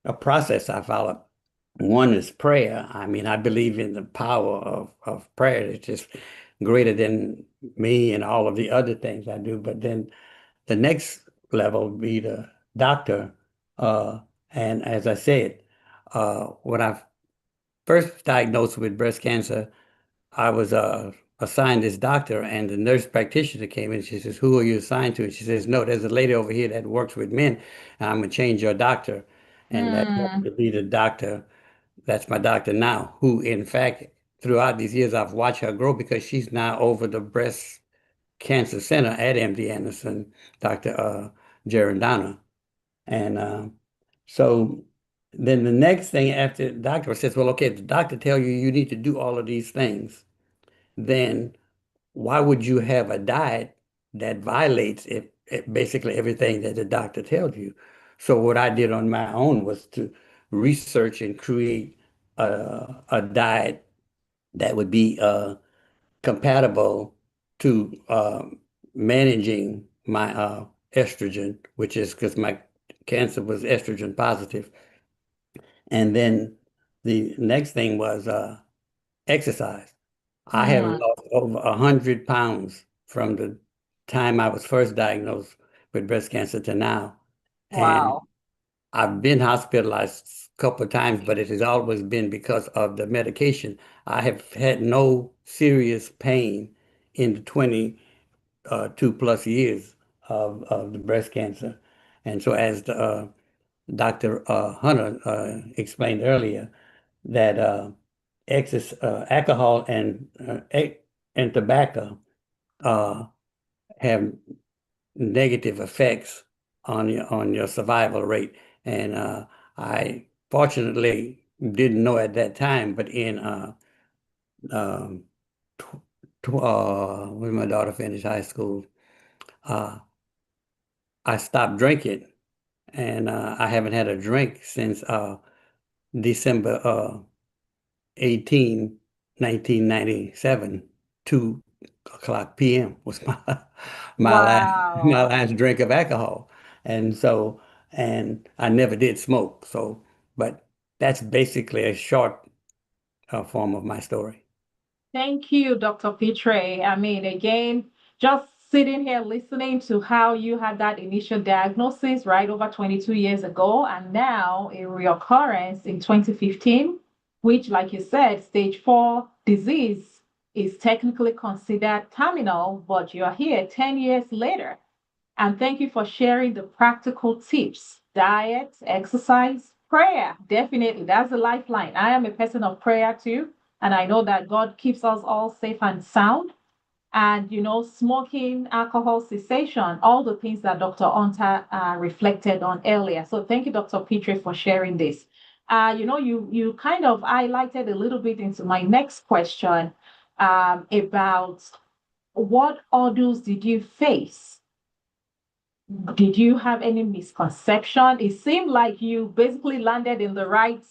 a process I follow. One is prayer. I mean, I believe in the power of prayer. It's just greater than me and all of the other things I do. But then the next level would be the doctor. And as I said, when I first diagnosed with breast cancer, I was assigned this doctor, and the nurse practitioner came in. She says, "Who are you assigned to?" And she says, "No, there's a lady over here that works with men, and I'm gonna change your doctor." And that happened to be the doctor. That's my doctor now, who in fact, throughout these years, I've watched her grow because she's now over the breast cancer center at MD Anderson, Dr. Geraldana. And so then the next thing after the doctor says, well, okay, if the doctor tell you need to do all of these things, then why would you have a diet that violates basically everything that the doctor tells you? So what I did on my own was to research and create a diet that would be compatible to managing my estrogen, which is because my cancer was estrogen positive. And then the next thing was exercise. I have lost over 100 pounds from the time I was first diagnosed with breast cancer to now. And Wow. I've been hospitalized couple of times, but it has always been because of the medication. I have had no serious pain in the 22 plus years of the breast cancer. And so as the, Dr. Hunter explained earlier, that excess alcohol and tobacco have negative effects on your survival rate. And I fortunately didn't know at that time, but in when my daughter finished high school, I stopped drinking, and I haven't had a drink since December 18, 1997, 2 o'clock p.m. was my last drink of alcohol. And so, and I never did smoke. So, but that's basically a short form of my story. Thank you, Dr. Pitre. I mean, again, just sitting here listening to how you had that initial diagnosis right over 22 years ago, and now a reoccurrence in 2015, which, like you said, stage 4 disease is technically considered terminal, but you're here 10 years later. And thank you for sharing the practical tips: diet, exercise, prayer. Definitely, that's a lifeline. I am a person of prayer too. And I know that God keeps us all safe and sound. And, you know, smoking, alcohol cessation, all the things that Dr. Hunter reflected on earlier. So thank you, Dr. Pitre, for sharing this. You know, you kind of highlighted a little bit into my next question about what hurdles did you face? Did you have any misconception? It seemed like you basically landed in the right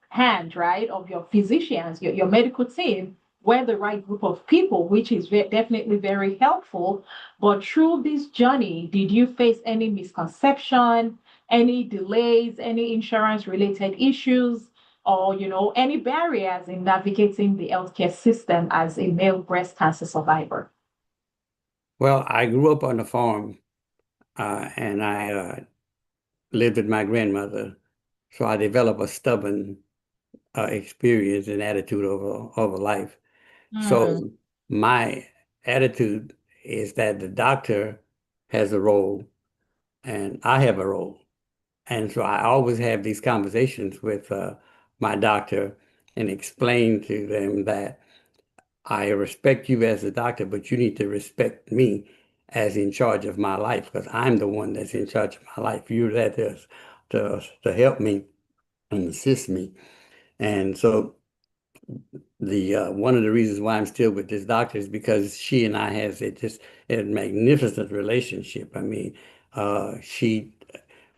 hand, right, of your physicians, your medical team, were the right group of people, which is definitely very helpful. But through this journey, did you face any misconception, any delays, any insurance-related issues, or, you know, any barriers in navigating the healthcare system as a male breast cancer survivor? Well, I grew up on a farm, and I lived with my grandmother, so I developed a stubborn experience and attitude over life. So my attitude is that the doctor has a role and I have a role. And so I always have these conversations with my doctor and explain to them that I respect you as a doctor, but you need to respect me as in charge of my life, because I'm the one that's in charge of my life. You're there to help me and assist me. And so the one of the reasons why I'm still with this doctor is because she and I has a magnificent relationship. I mean,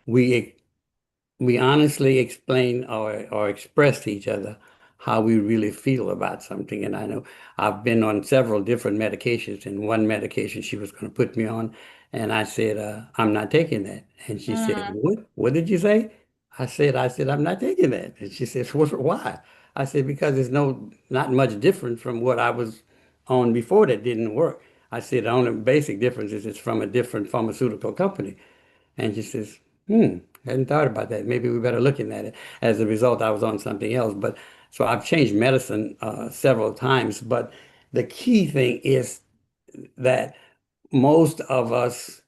we honestly explain or express to each other how we really feel about something. And I know I've been on several different medications, and one medication she was going to put me on, and I said, I'm not taking that. And she said, what did you say? I said, I'm not taking that. And she says, why? I said, because it's not much different from what I was on before that didn't work. I said, the only basic difference is it's from a different pharmaceutical company. And she says, hadn't thought about that. Maybe we better look at it. As a result, I was on something else. But so I've changed medicine several times. But the key thing is that most of us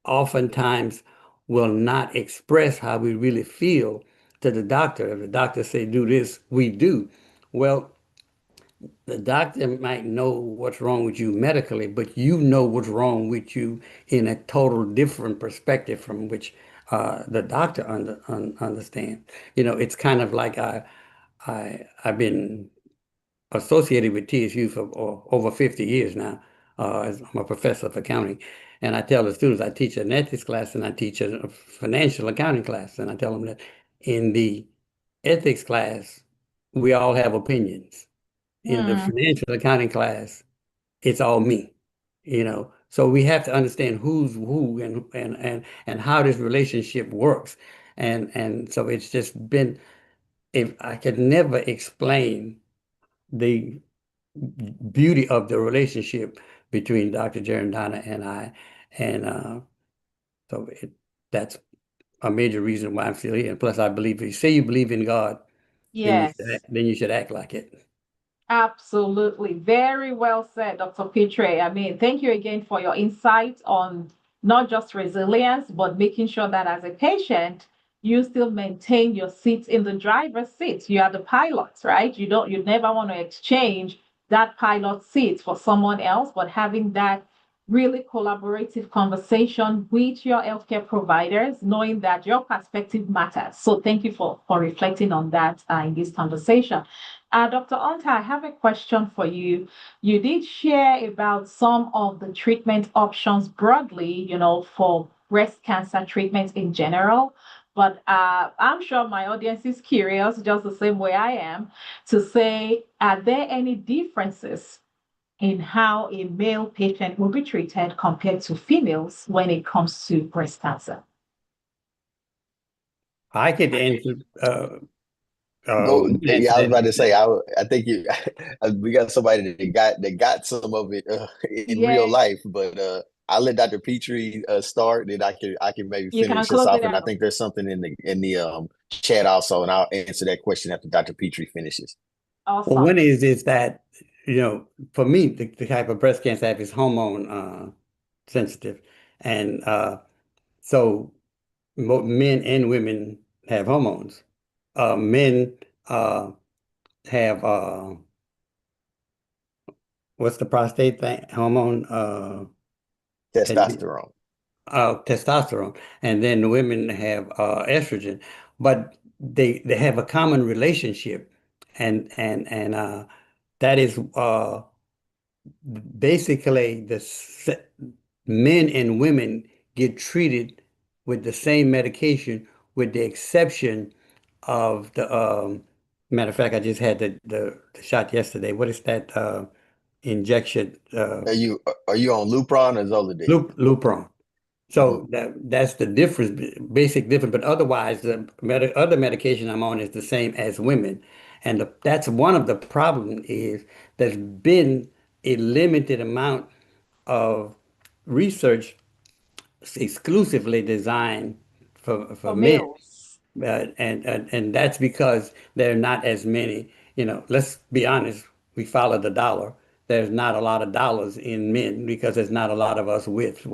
oftentimes will not express how we really feel to the doctor. If the doctor say do this, we do. Well, the doctor might know what's wrong with you medically, but you know what's wrong with you in a total different perspective from which the doctor understands. You know, it's kind of like I've been associated with TSU for over 50 years now. I'm a professor of accounting. And I tell the students, I teach an ethics class and I teach a financial accounting class. And I tell them that in the ethics class, we all have opinions. In the financial accounting class, it's all me, you know. So we have to understand who's who and how this relationship works. And so it's just been, if I could never explain the beauty of the relationship between Dr. Jerendana and I. And so that's a major reason why I'm still here. And plus, I believe if you say you believe in God, Yes. then you should act like it. Absolutely. Very well said, Dr. Pitre. I mean, thank you again for your insight on not just resilience, but making sure that as a patient, you still maintain your seat in the driver's seat. You are the pilot, right? You never want to exchange that pilot seat for someone else, but having that really collaborative conversation with your healthcare providers, knowing that your perspective matters. So thank you for reflecting on that in this conversation. Dr. Onta, I have a question for you. You did share about some of the treatment options broadly, for breast cancer treatment in general. But I'm sure my audience is curious, just the same way I am, to say, are there any differences in how a male patient will be treated compared to females when it comes to breast cancer? I could answer. Go. Yeah, I was Answer about to say. I think we got somebody that got some of it in real Yeah, life, but I'll let Dr. Petrie start, then I can maybe you can finish this close off. it And I out. think there's something in the chat also, and I'll answer that question after Dr. Petrie finishes. Well, Awesome. one is that, for me, the type of breast cancer I have is hormone sensitive. And so men and women have hormones. Men have, what's the prostate thing? Hormone? Testosterone. Testosterone. And then the women have estrogen. But they have a common relationship. And that is basically men and women get treated with the same medication, with the exception of the matter of fact, I just had the shot yesterday. What is that injection? Are you on Lupron or Zoladex? Lupron. So that's the difference, basic difference. But otherwise, the other medication I'm on is the same as women, and that's one of the problems is there's been a limited amount of research exclusively designed for men. Males. And that's because there are not as many, let's be honest, we follow the dollar. There's not a lot of dollars in men because there's not a lot of us with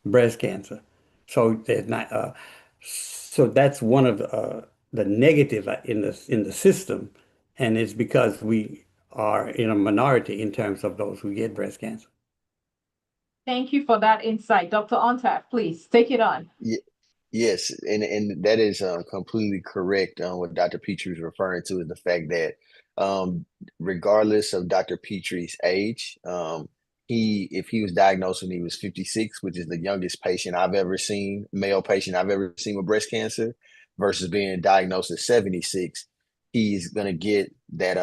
breast cancer. So there's not, so that's one of the negative in the system. And it's because we are in a minority in terms of those who get breast cancer. Thank you for that insight. Dr. Onta, please take it on. Yes, and that is completely correct. What Dr. Petrie is referring to is the fact that regardless of Dr. Petrie's age, if he was diagnosed when he was 56, which is the youngest patient I've ever seen, male patient I've ever seen with breast cancer, versus being diagnosed at 76, he's going to get that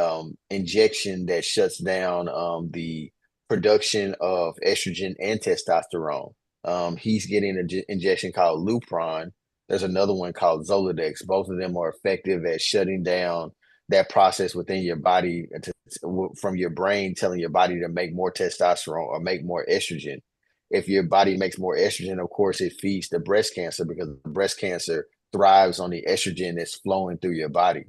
injection that shuts down the production of estrogen and testosterone. He's getting an injection called Lupron. There's another one called Zoladex. Both of them are effective at shutting down that process within your body from your brain telling your body to make more testosterone or make more estrogen. If your body makes more estrogen, of course, it feeds the breast cancer because breast cancer thrives on the estrogen that's flowing through your body.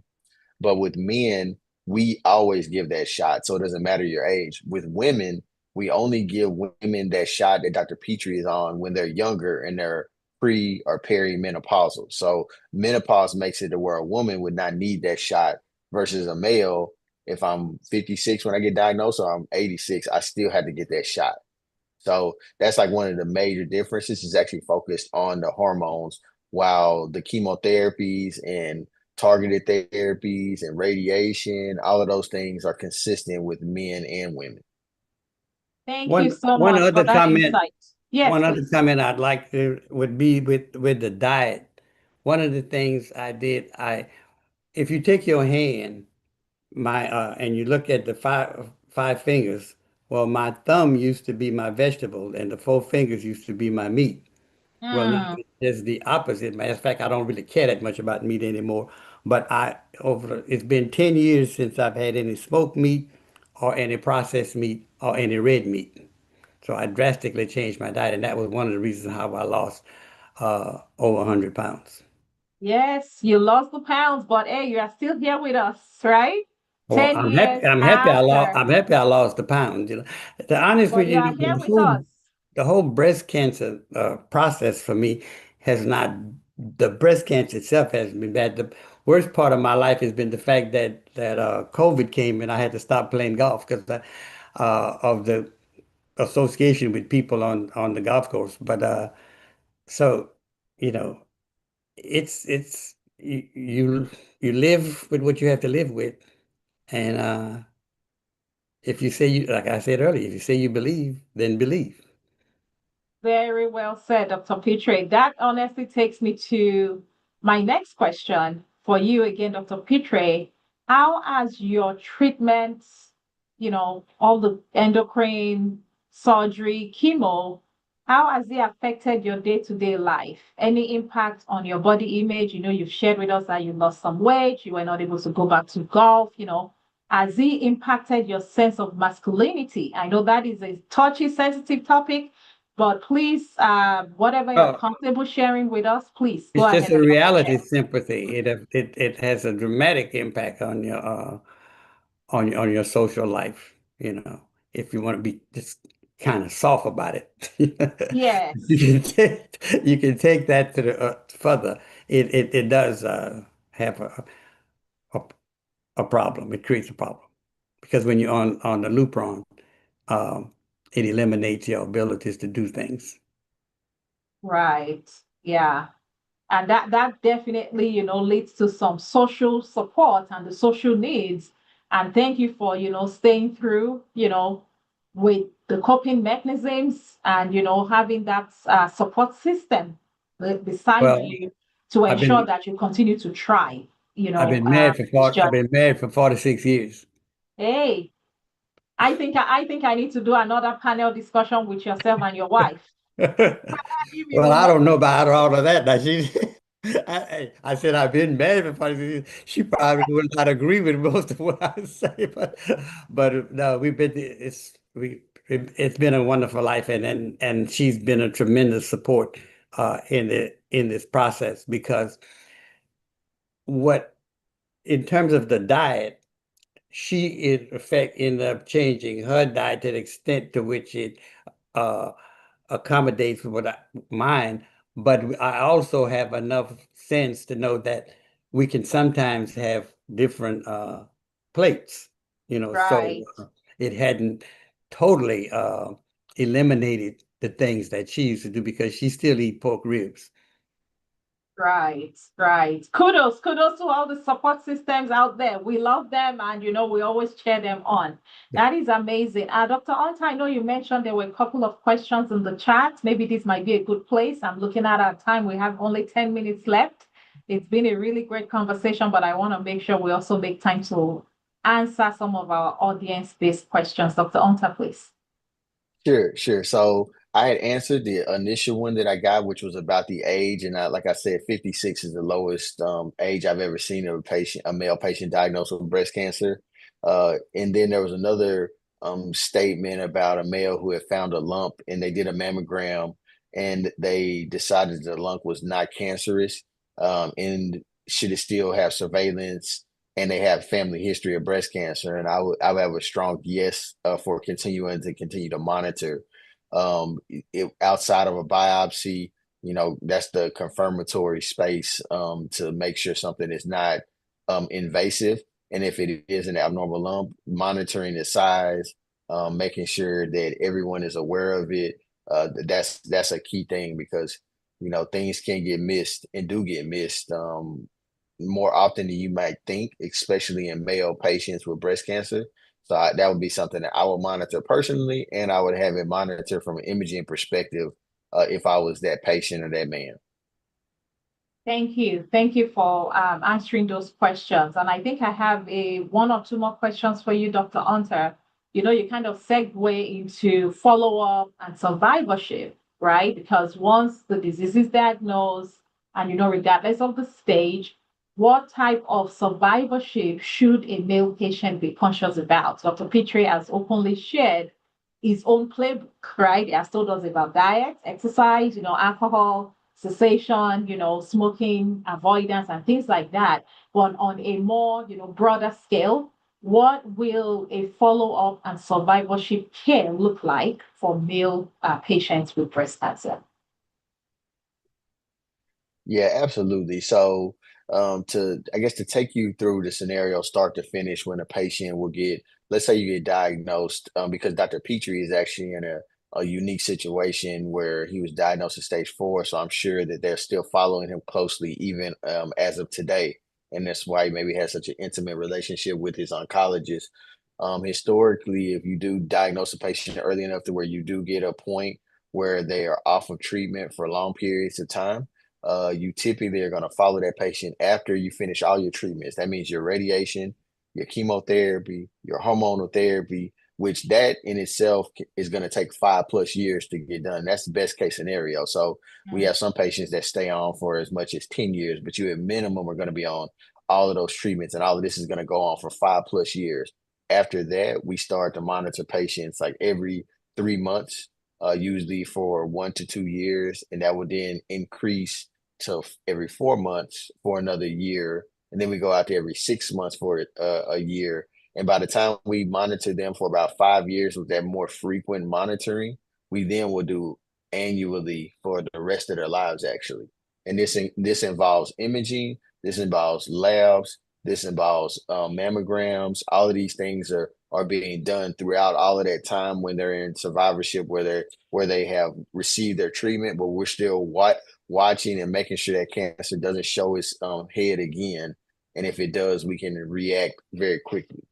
But with men, we always give that shot. So it doesn't matter your age. With women, we only give women that shot that Dr. Petrie is on when they're younger and they're pre or perimenopausal. So menopause makes it to where a woman would not need that shot versus a male. If I'm 56 when I get diagnosed or I'm 86, I still had to get that shot. So that's like one of the major differences is actually focused on the hormones, while the chemotherapies and targeted therapies and radiation, all of those things are consistent with men and women. Thank you so much for that insight. Yes, one please. other comment I'd like to would be with the diet. One of the things I did, if you take your hand, and you look at the five fingers, well, my thumb used to be my vegetable, and the four fingers used to be my meat. Well, now it's the opposite. Matter of fact, I don't really care that much about meat anymore. But it's been 10 years since I've had any smoked meat or any processed meat or any red meat. So I drastically changed my diet, and that was one of the reasons how I lost over 100 pounds. Yes, you lost the pounds, but hey, you are still here with us, right? Well, 10 I'm years happy. after, I'm happy I lost the pounds. The honest but with you you, are here with us. the whole breast cancer process for me has not. The breast cancer itself has been bad. The worst part of my life has been the fact that COVID came and I had to stop playing golf because of the association with people on the golf course. But so you know, it's you live with what you have to live with, and if you say like I said earlier, if you say you believe, then believe. Very well said, Dr. Pitre. That honestly takes me to my next question for you again, Dr. Pitre. How has your treatment, all the endocrine, surgery, chemo, how has it affected your day-to-day life? Any impact on your body image? You've shared with us that you lost some weight, you were not able to go back to golf, has it impacted your sense of masculinity? I know that is a touchy, sensitive topic, but please, whatever you're Oh, comfortable sharing with us, please go it's just ahead a and reality sympathy. It has a dramatic impact on your on your social life. If you want to be just kind of soft about it, yes, you can take that to the further. It does have a a problem. It creates a problem because when you're on the Lupron, um, it eliminates your abilities to do things. right, yeah. And that definitely, leads to some social support and the social needs. And thank you for, staying through, with the coping mechanisms and, having that support system beside Well, you to I've ensure been that you continue to try, this I've journey. been married for 46 years. Hey, I think I need to do another panel discussion with yourself and your wife. If you Well, don't I mind. don't know about all of that. Now, I said I've been married for 46 years. She probably would not agree with most of what I say, but no, it's been a wonderful life, and she's been a tremendous support in this process because what in terms of the diet, she in effect ended up changing her diet to the extent to which it uh, accommodates mine. But I also have enough sense to know that we can sometimes have different plates, so Right. it hadn't totally eliminated the things that she used to do because she still eat pork ribs. Right, right. Kudos to all the support systems out there. We love them and we always cheer them on. That is amazing. Dr. Onta, I know you mentioned there were a couple of questions in the chat. Maybe this might be a good place. I'm looking at our time. We have only 10 minutes left. It's been a really great conversation, but I want to make sure we also make time to answer some of our audience-based questions. Dr. Onta, please. Sure. So I had answered the initial one that I got, which was about the age, and like I said, 56 is the lowest age I've ever seen of a male patient diagnosed with breast cancer. And then there was another statement about a male who had found a lump, and they did a mammogram, and they decided the lump was not cancerous, and should it still have surveillance, and they have family history of breast cancer, and I would have a strong yes for continuing to monitor. Outside of a biopsy, that's the confirmatory space to make sure something is not invasive, and if it is an abnormal lump, monitoring the size, making sure that everyone is aware of it. That's a key thing because things can get missed and do get missed. More often than you might think, especially in male patients with breast cancer. So that would be something that I would monitor personally, and I would have it monitored from an imaging perspective if I was that patient or that man. Thank you. Thank you for answering those questions. And I think I have one or two more questions for you, Dr. Hunter. You kind of segue into follow-up and survivorship, right? Because once the disease is diagnosed and, regardless of the stage, what type of survivorship should a male patient be conscious about? Dr. Pitre has openly shared his own playbook, right? He has told us about diet, exercise, alcohol, cessation, smoking avoidance and things like that. But on a more, broader scale, what will a follow-up and survivorship care look like for male patients with breast cancer? Yeah, absolutely. So, I guess to take you through the scenario start to finish when a patient will get, let's say you get diagnosed, because Dr. Petrie is actually in a unique situation where he was diagnosed at stage 4. So I'm sure that they're still following him closely, even as of today. And that's why he maybe has such an intimate relationship with his oncologist. Historically, if you do diagnose a patient early enough to where you do get a point where they are off of treatment for long periods of time, you typically are going to follow that patient after you finish all your treatments. That means your radiation, your chemotherapy, your hormonal therapy, which that in itself is going to take 5+ years to get done. That's the best case scenario. So we have some patients that stay on for as much as 10 years, but you at minimum are going to be on all of those treatments, and all of this is going to go on for 5+ years. After that, we start to monitor patients like every 3 months, usually for 1 to 2 years, and that will then increase to every 4 months for another year, and then we go out to every 6 months for a year. And by the time we monitor them for about 5 years with that more frequent monitoring, we then will do annually for the rest of their lives, actually. And this involves imaging, this involves labs, this involves mammograms. All of these things are being done throughout all of that time when they're in survivorship, where they have received their treatment, but we're still watching and making sure that cancer doesn't show its head again. And if it does, we can react very quickly.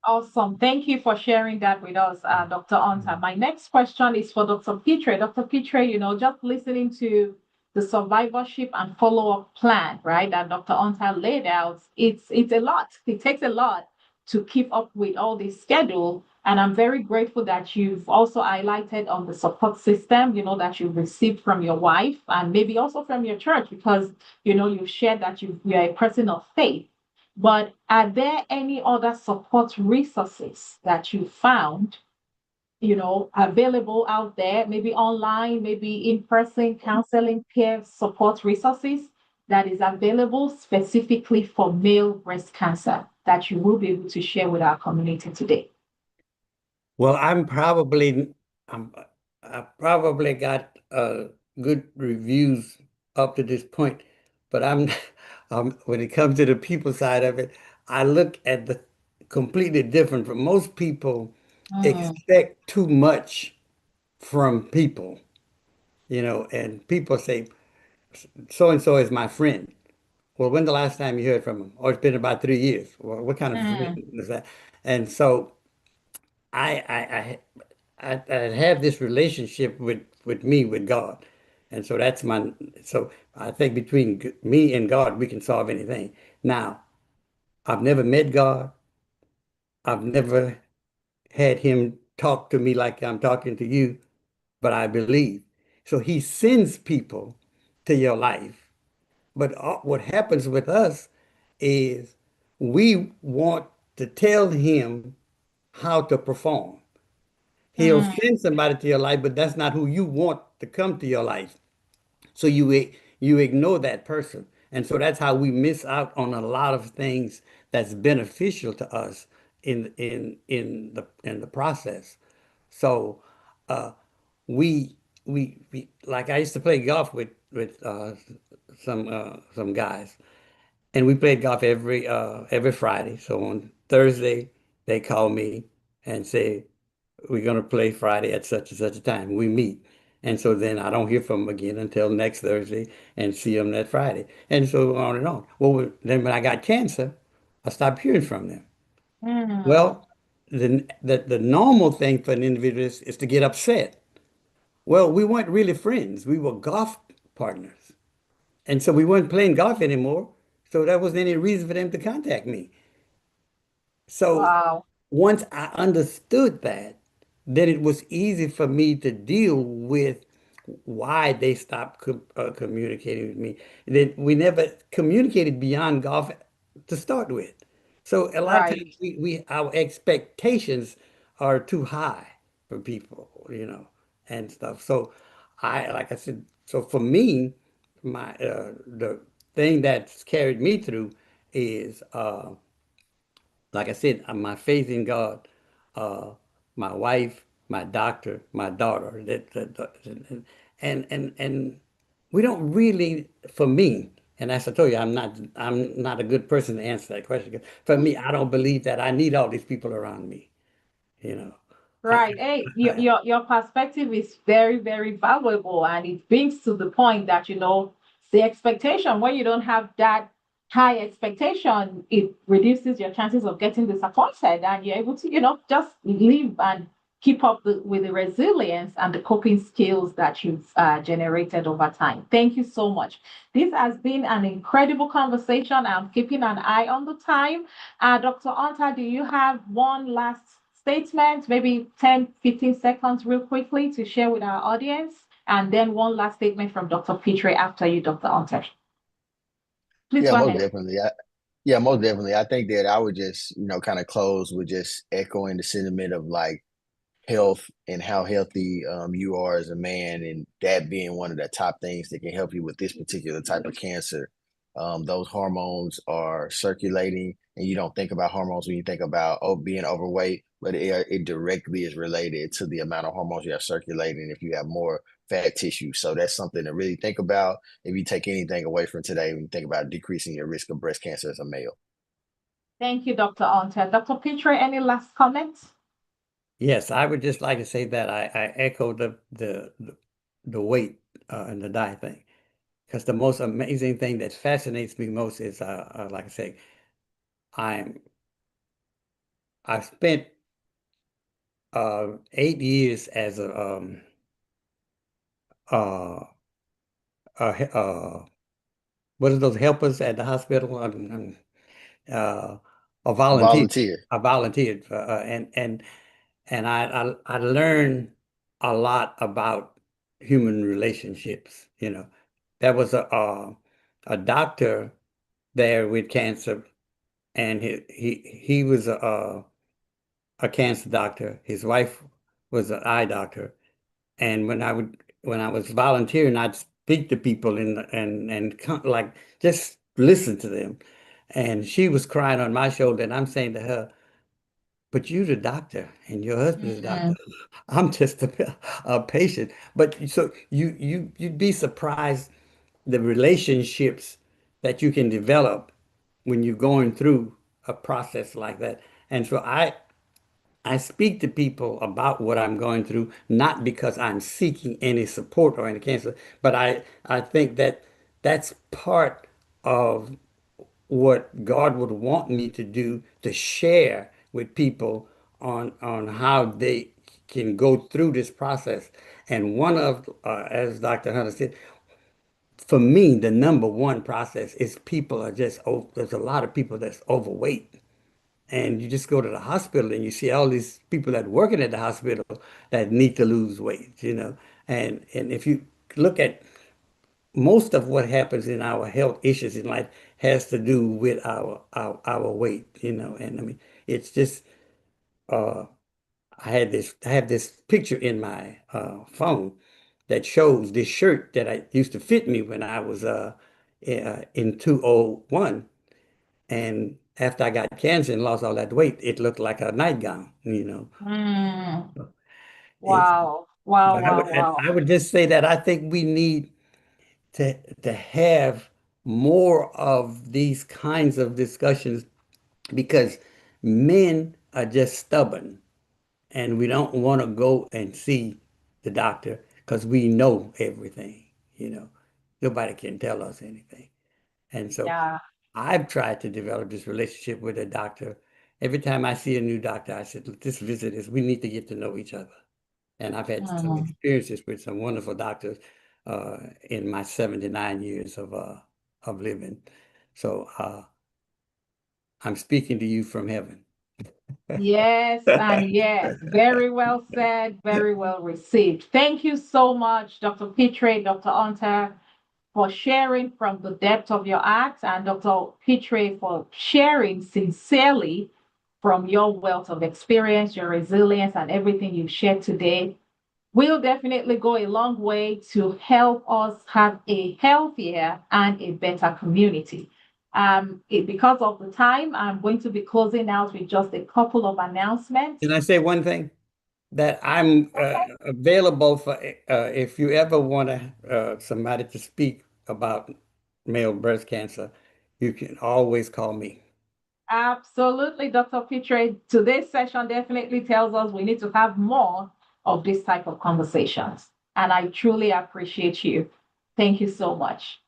Awesome. Thank you for sharing that with us, Dr. Onta. My next question is for Dr. Petrie. Dr. Petrie, just listening to the survivorship and follow-up plan, right, that Dr. Onta laid out, it's a lot. It takes a lot to keep up with all this schedule. And I'm very grateful that you've also highlighted on the support system, that you've received from your wife and maybe also from your church, because, you've shared that you're a person of faith. But are there any other support resources that you found, available out there, maybe online, maybe in-person counseling, peer support resources that is available specifically for male breast cancer that you will be able to share with our community today? Well, I probably got good reviews up to this point, but when it comes to the people side of it, I look at the completely different. From most people, expect too much from people, and people say, so and so is my friend. Well, when the last time you heard from him? Oh, it's been about 3 years. Well, what kind of friend is that? And so I have this relationship with me, with God. And so so I think between me and God, we can solve anything. Now, I've never met God. I've never had him talk to me like I'm talking to you, but I believe. So he sends people to your life. But what happens with us is we want to tell him how to perform. He'll send somebody to your life, but that's not who you want to come to your life. So you ignore that person. And so that's how we miss out on a lot of things that's beneficial to us in the process. So we like, I used to play golf with some guys, and we played golf every Friday. So on Thursday they call me and say, we're going to play Friday at such and such a time. We meet. And so then I don't hear from them again until next Thursday and see them that Friday. And so on and on. Well, then when I got cancer, I stopped hearing from them. Well, the normal thing for an individual is to get upset. Well, we weren't really friends. We were golf partners. And so we weren't playing golf anymore. So there wasn't any reason for them to contact me. So once I understood that, then it was easy for me to deal with why they stopped communicating with me. Then we never communicated beyond golf to start with. So a lot of times our expectations are too high for people, and stuff. So like I said, so for me, my the thing that's carried me through is like I said, my faith in God, uh, my wife, my doctor, my daughter. And we don't really, for me, and as I told you, I'm not a good person to answer that question. 'Cause for me, I don't believe that I need all these people around me. You know, Right. Hey, your perspective is very, very valuable, and it brings to the point that, the expectation, when you don't have that high expectation, it reduces your chances of getting disappointed, and you're able to, just live and keep up with the resilience and the coping skills that you've generated over time. Thank you so much. This has been an incredible conversation. I'm keeping an eye on the time. Dr. Anta, do you have one last statement, maybe 10, 15 seconds, real quickly, to share with our audience? And then one last statement from Dr. Pitre after you, Dr. Anta. Please Yeah, go most ahead. definitely. Yeah, most definitely. I think that I would just, kind of close with just echoing the sentiment of like health and how healthy you are as a man, and that being one of the top things that can help you with this particular type of cancer. Those hormones are circulating, and you don't think about hormones when you think about being overweight, but it directly is related to the amount of hormones you have circulating if you have more fat tissue. So that's something to really think about if you take anything away from today when you think about decreasing your risk of breast cancer as a male. Thank you, Dr. Anta. Dr. Pitre, any last comments? yes, I would just like to say that I echo the weight and the diet thing, because the most amazing thing that fascinates me most is, like I say, I'm I've spent 8 years as uh, what are those helpers at the hospital? Uh, a volunteer. Volunteer. I volunteered, and I learned a lot about human relationships. There was a doctor there with cancer, and he was a cancer doctor. His wife was an eye doctor, and when I was volunteering, I'd speak to people and like just listen to them. And she was crying on my shoulder, and I'm saying to her, "But you're the doctor, and your husband is a doctor. I'm just a patient." But so you'd be surprised the relationships that you can develop when you're going through a process like that. And so I speak to people about what I'm going through, not because I'm seeking any support or any cancer, but I think that that's part of what God would want me to do, to share with people on how they can go through this process. And one of, as Dr. Hunter said, for me, the number one process is people are just, there's a lot of people that's overweight. And you just go to the hospital and you see all these people that working at the hospital that need to lose weight. And if you look at most of what happens in our health issues in life has to do with our weight. And I mean, it's just I have this picture in my phone that shows this shirt that I used to fit me when I was in 201. And after I got cancer and lost all that weight, it looked like a nightgown. Wow. Wow, wow, wow. I would just say that I think we need to have more of these kinds of discussions, because men are just stubborn and we don't want to go and see the doctor because we know everything. Nobody can tell us anything. And so Yeah. I've tried to develop this relationship with a doctor. Every time I see a new doctor, I said, "Look, this visit is, we need to get to know each other." And I've had some experiences with some wonderful doctors in my 79 years of living. So I'm speaking to you from heaven. Yes, and yes, very well said, very well received. Thank you so much, Dr. Pitre, Dr. Anta, for sharing from the depth of your heart, and Dr. Pitre for sharing sincerely from your wealth of experience, your resilience, and everything you've shared today. will definitely go a long way to help us have a healthier and a better community. Because of the time, I'm going to be closing out with just a couple of announcements. Can I say one thing? That I'm available for if you ever want somebody to speak about male breast cancer, you can always call me. Absolutely, Dr. Pitre. Today's session definitely tells us we need to have more of this type of conversations. And I truly appreciate you. Thank you so much.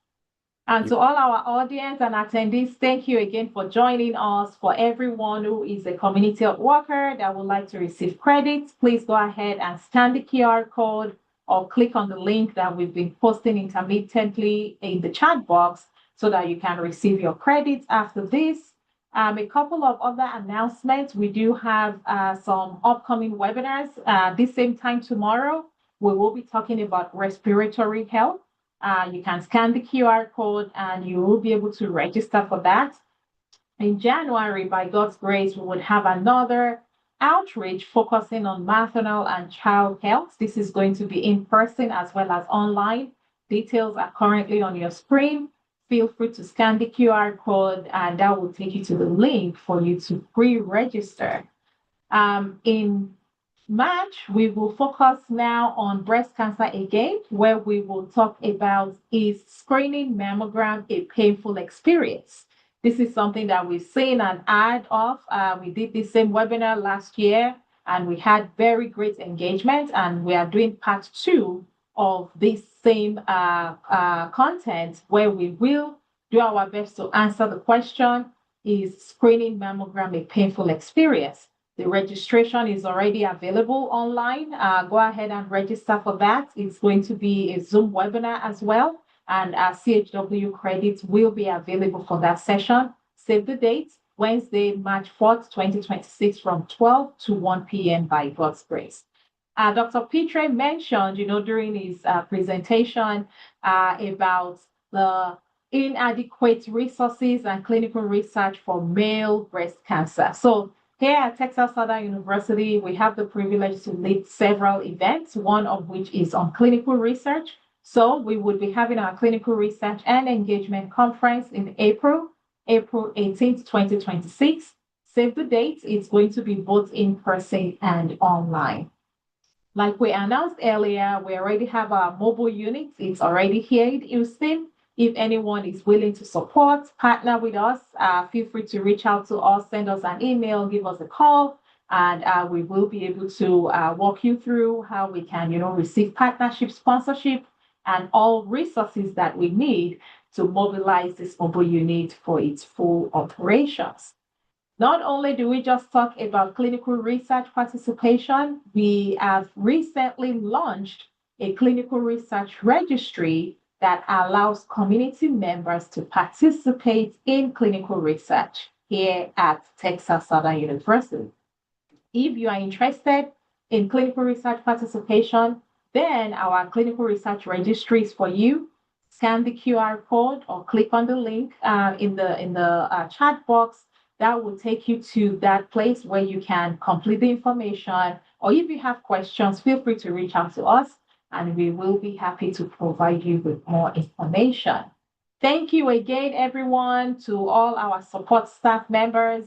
And to all our audience and attendees, thank you again for joining us. For everyone who is a community worker that would like to receive credits, please go ahead and scan the QR code or click on the link that we've been posting intermittently in the chat box so that you can receive your credits after this. A couple of other announcements. We do have some upcoming webinars. This same time tomorrow, we will be talking about respiratory health. You can scan the QR code and you will be able to register for that. In January, by God's grace, we would have another outreach focusing on maternal and child health. This is going to be in person as well as online. Details are currently on your screen. Feel free to scan the QR code and that will take you to the link for you to pre-register. In March, we will focus now on breast cancer again, where we will talk about is screening mammogram a painful experience. This is something that we've seen an ad of. We did the same webinar last year and we had very great engagement, and we are doing part 2 of this same content where we will do our best to answer the question, is screening mammogram a painful experience? The registration is already available online. Go ahead and register for that. It's going to be a Zoom webinar as well, and CHW credits will be available for that session. Save the date, Wednesday, March 4th, 2026 from 12 to 1 p.m. by God's grace. Dr. Pitre mentioned, during his presentation about the inadequate resources and clinical research for male breast cancer. So here at Texas Southern University, we have the privilege to lead several events, one of which is on clinical research. So we will be having our clinical research and engagement conference in April 18th, 2026. Save the date. It's going to be both in person and online. Like we announced earlier, we already have our mobile unit. It's already here in Houston. If anyone is willing to support, partner with us, feel free to reach out to us, send us an email, give us a call, and we will be able to walk you through how we can, receive partnership, sponsorship, and all resources that we need to mobilize this mobile unit for its full operations. Not only do we just talk about clinical research participation, we have recently launched a clinical research registry that allows community members to participate in clinical research here at Texas Southern University. If you are interested in clinical research participation, then our clinical research registry is for you. Scan the QR code or click on the link in the chat box. That will take you to that place where you can complete the information. Or if you have questions, feel free to reach out to us and we will be happy to provide you with more information. Thank you again, everyone, to all our support staff members,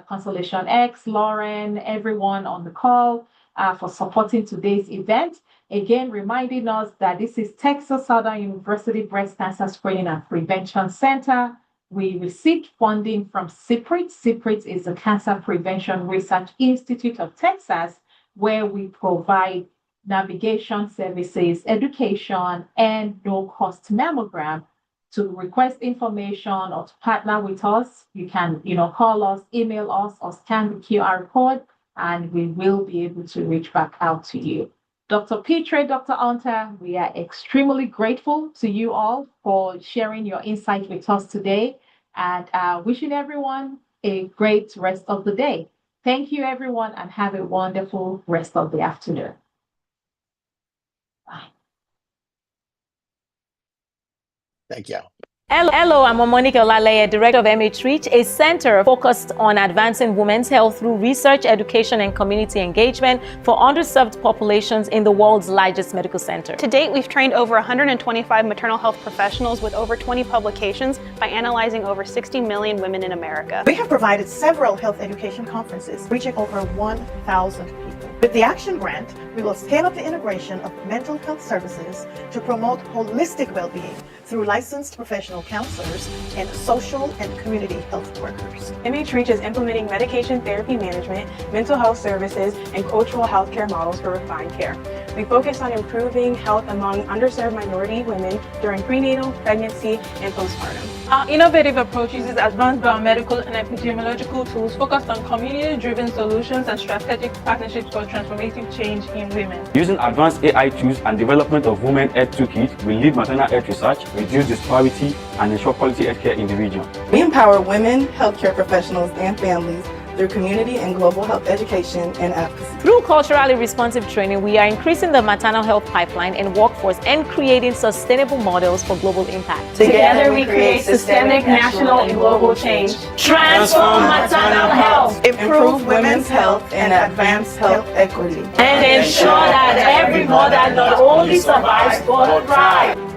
Constellation X, Lauren, everyone on the call for supporting today's event. Again, reminding us that this is Texas Southern University Breast Cancer Screening and Prevention Center. We received funding from CPRIT. CPRIT is the Cancer Prevention Research Institute of Texas, where we provide navigation services, education, and no-cost mammogram. To request information or to partner with us, you can, call us, email us, or scan the QR code, and we will be able to reach back out to you. Dr. Pitre, Dr. Hunter, we are extremely grateful to you all for sharing your insight with us today, and wishing everyone a great rest of the day. Thank you, everyone, and have a wonderful rest of the afternoon. Bye. Thank you. Hello, I'm Monica Olaleye, Director of MH Reach, a center focused on advancing women's health through research, education, and community engagement for underserved populations in the world's largest medical center. To date, we've trained over 125 maternal health professionals with over 20 publications by analyzing over 60 million women in America. We have provided several health education conferences reaching over 1,000 people. With the Action Grant, we will scale up the integration of mental health services to promote holistic well-being through licensed professional counselors and social and community health workers. MH Reach is implementing medication therapy management, mental health services, and cultural healthcare models for refined care. We focus on improving health among underserved minority women during prenatal, pregnancy, and postpartum. Our innovative approach uses advanced biomedical and epidemiological tools focused on community-driven solutions and strategic partnerships for transformative change in women. Using advanced AI tools and development of Women Health Toolkit, we lead maternal health research, reduce disparity, and ensure quality healthcare in the region. We empower women, healthcare professionals, and families through community and global health education and advocacy. Through culturally responsive training, we are increasing the maternal health pipeline and workforce and creating sustainable models for global impact. Together we create systemic, national, and global change. Transform maternal health. Improve women's health and advance health equity. And ensure that every mother not only survives but thrives.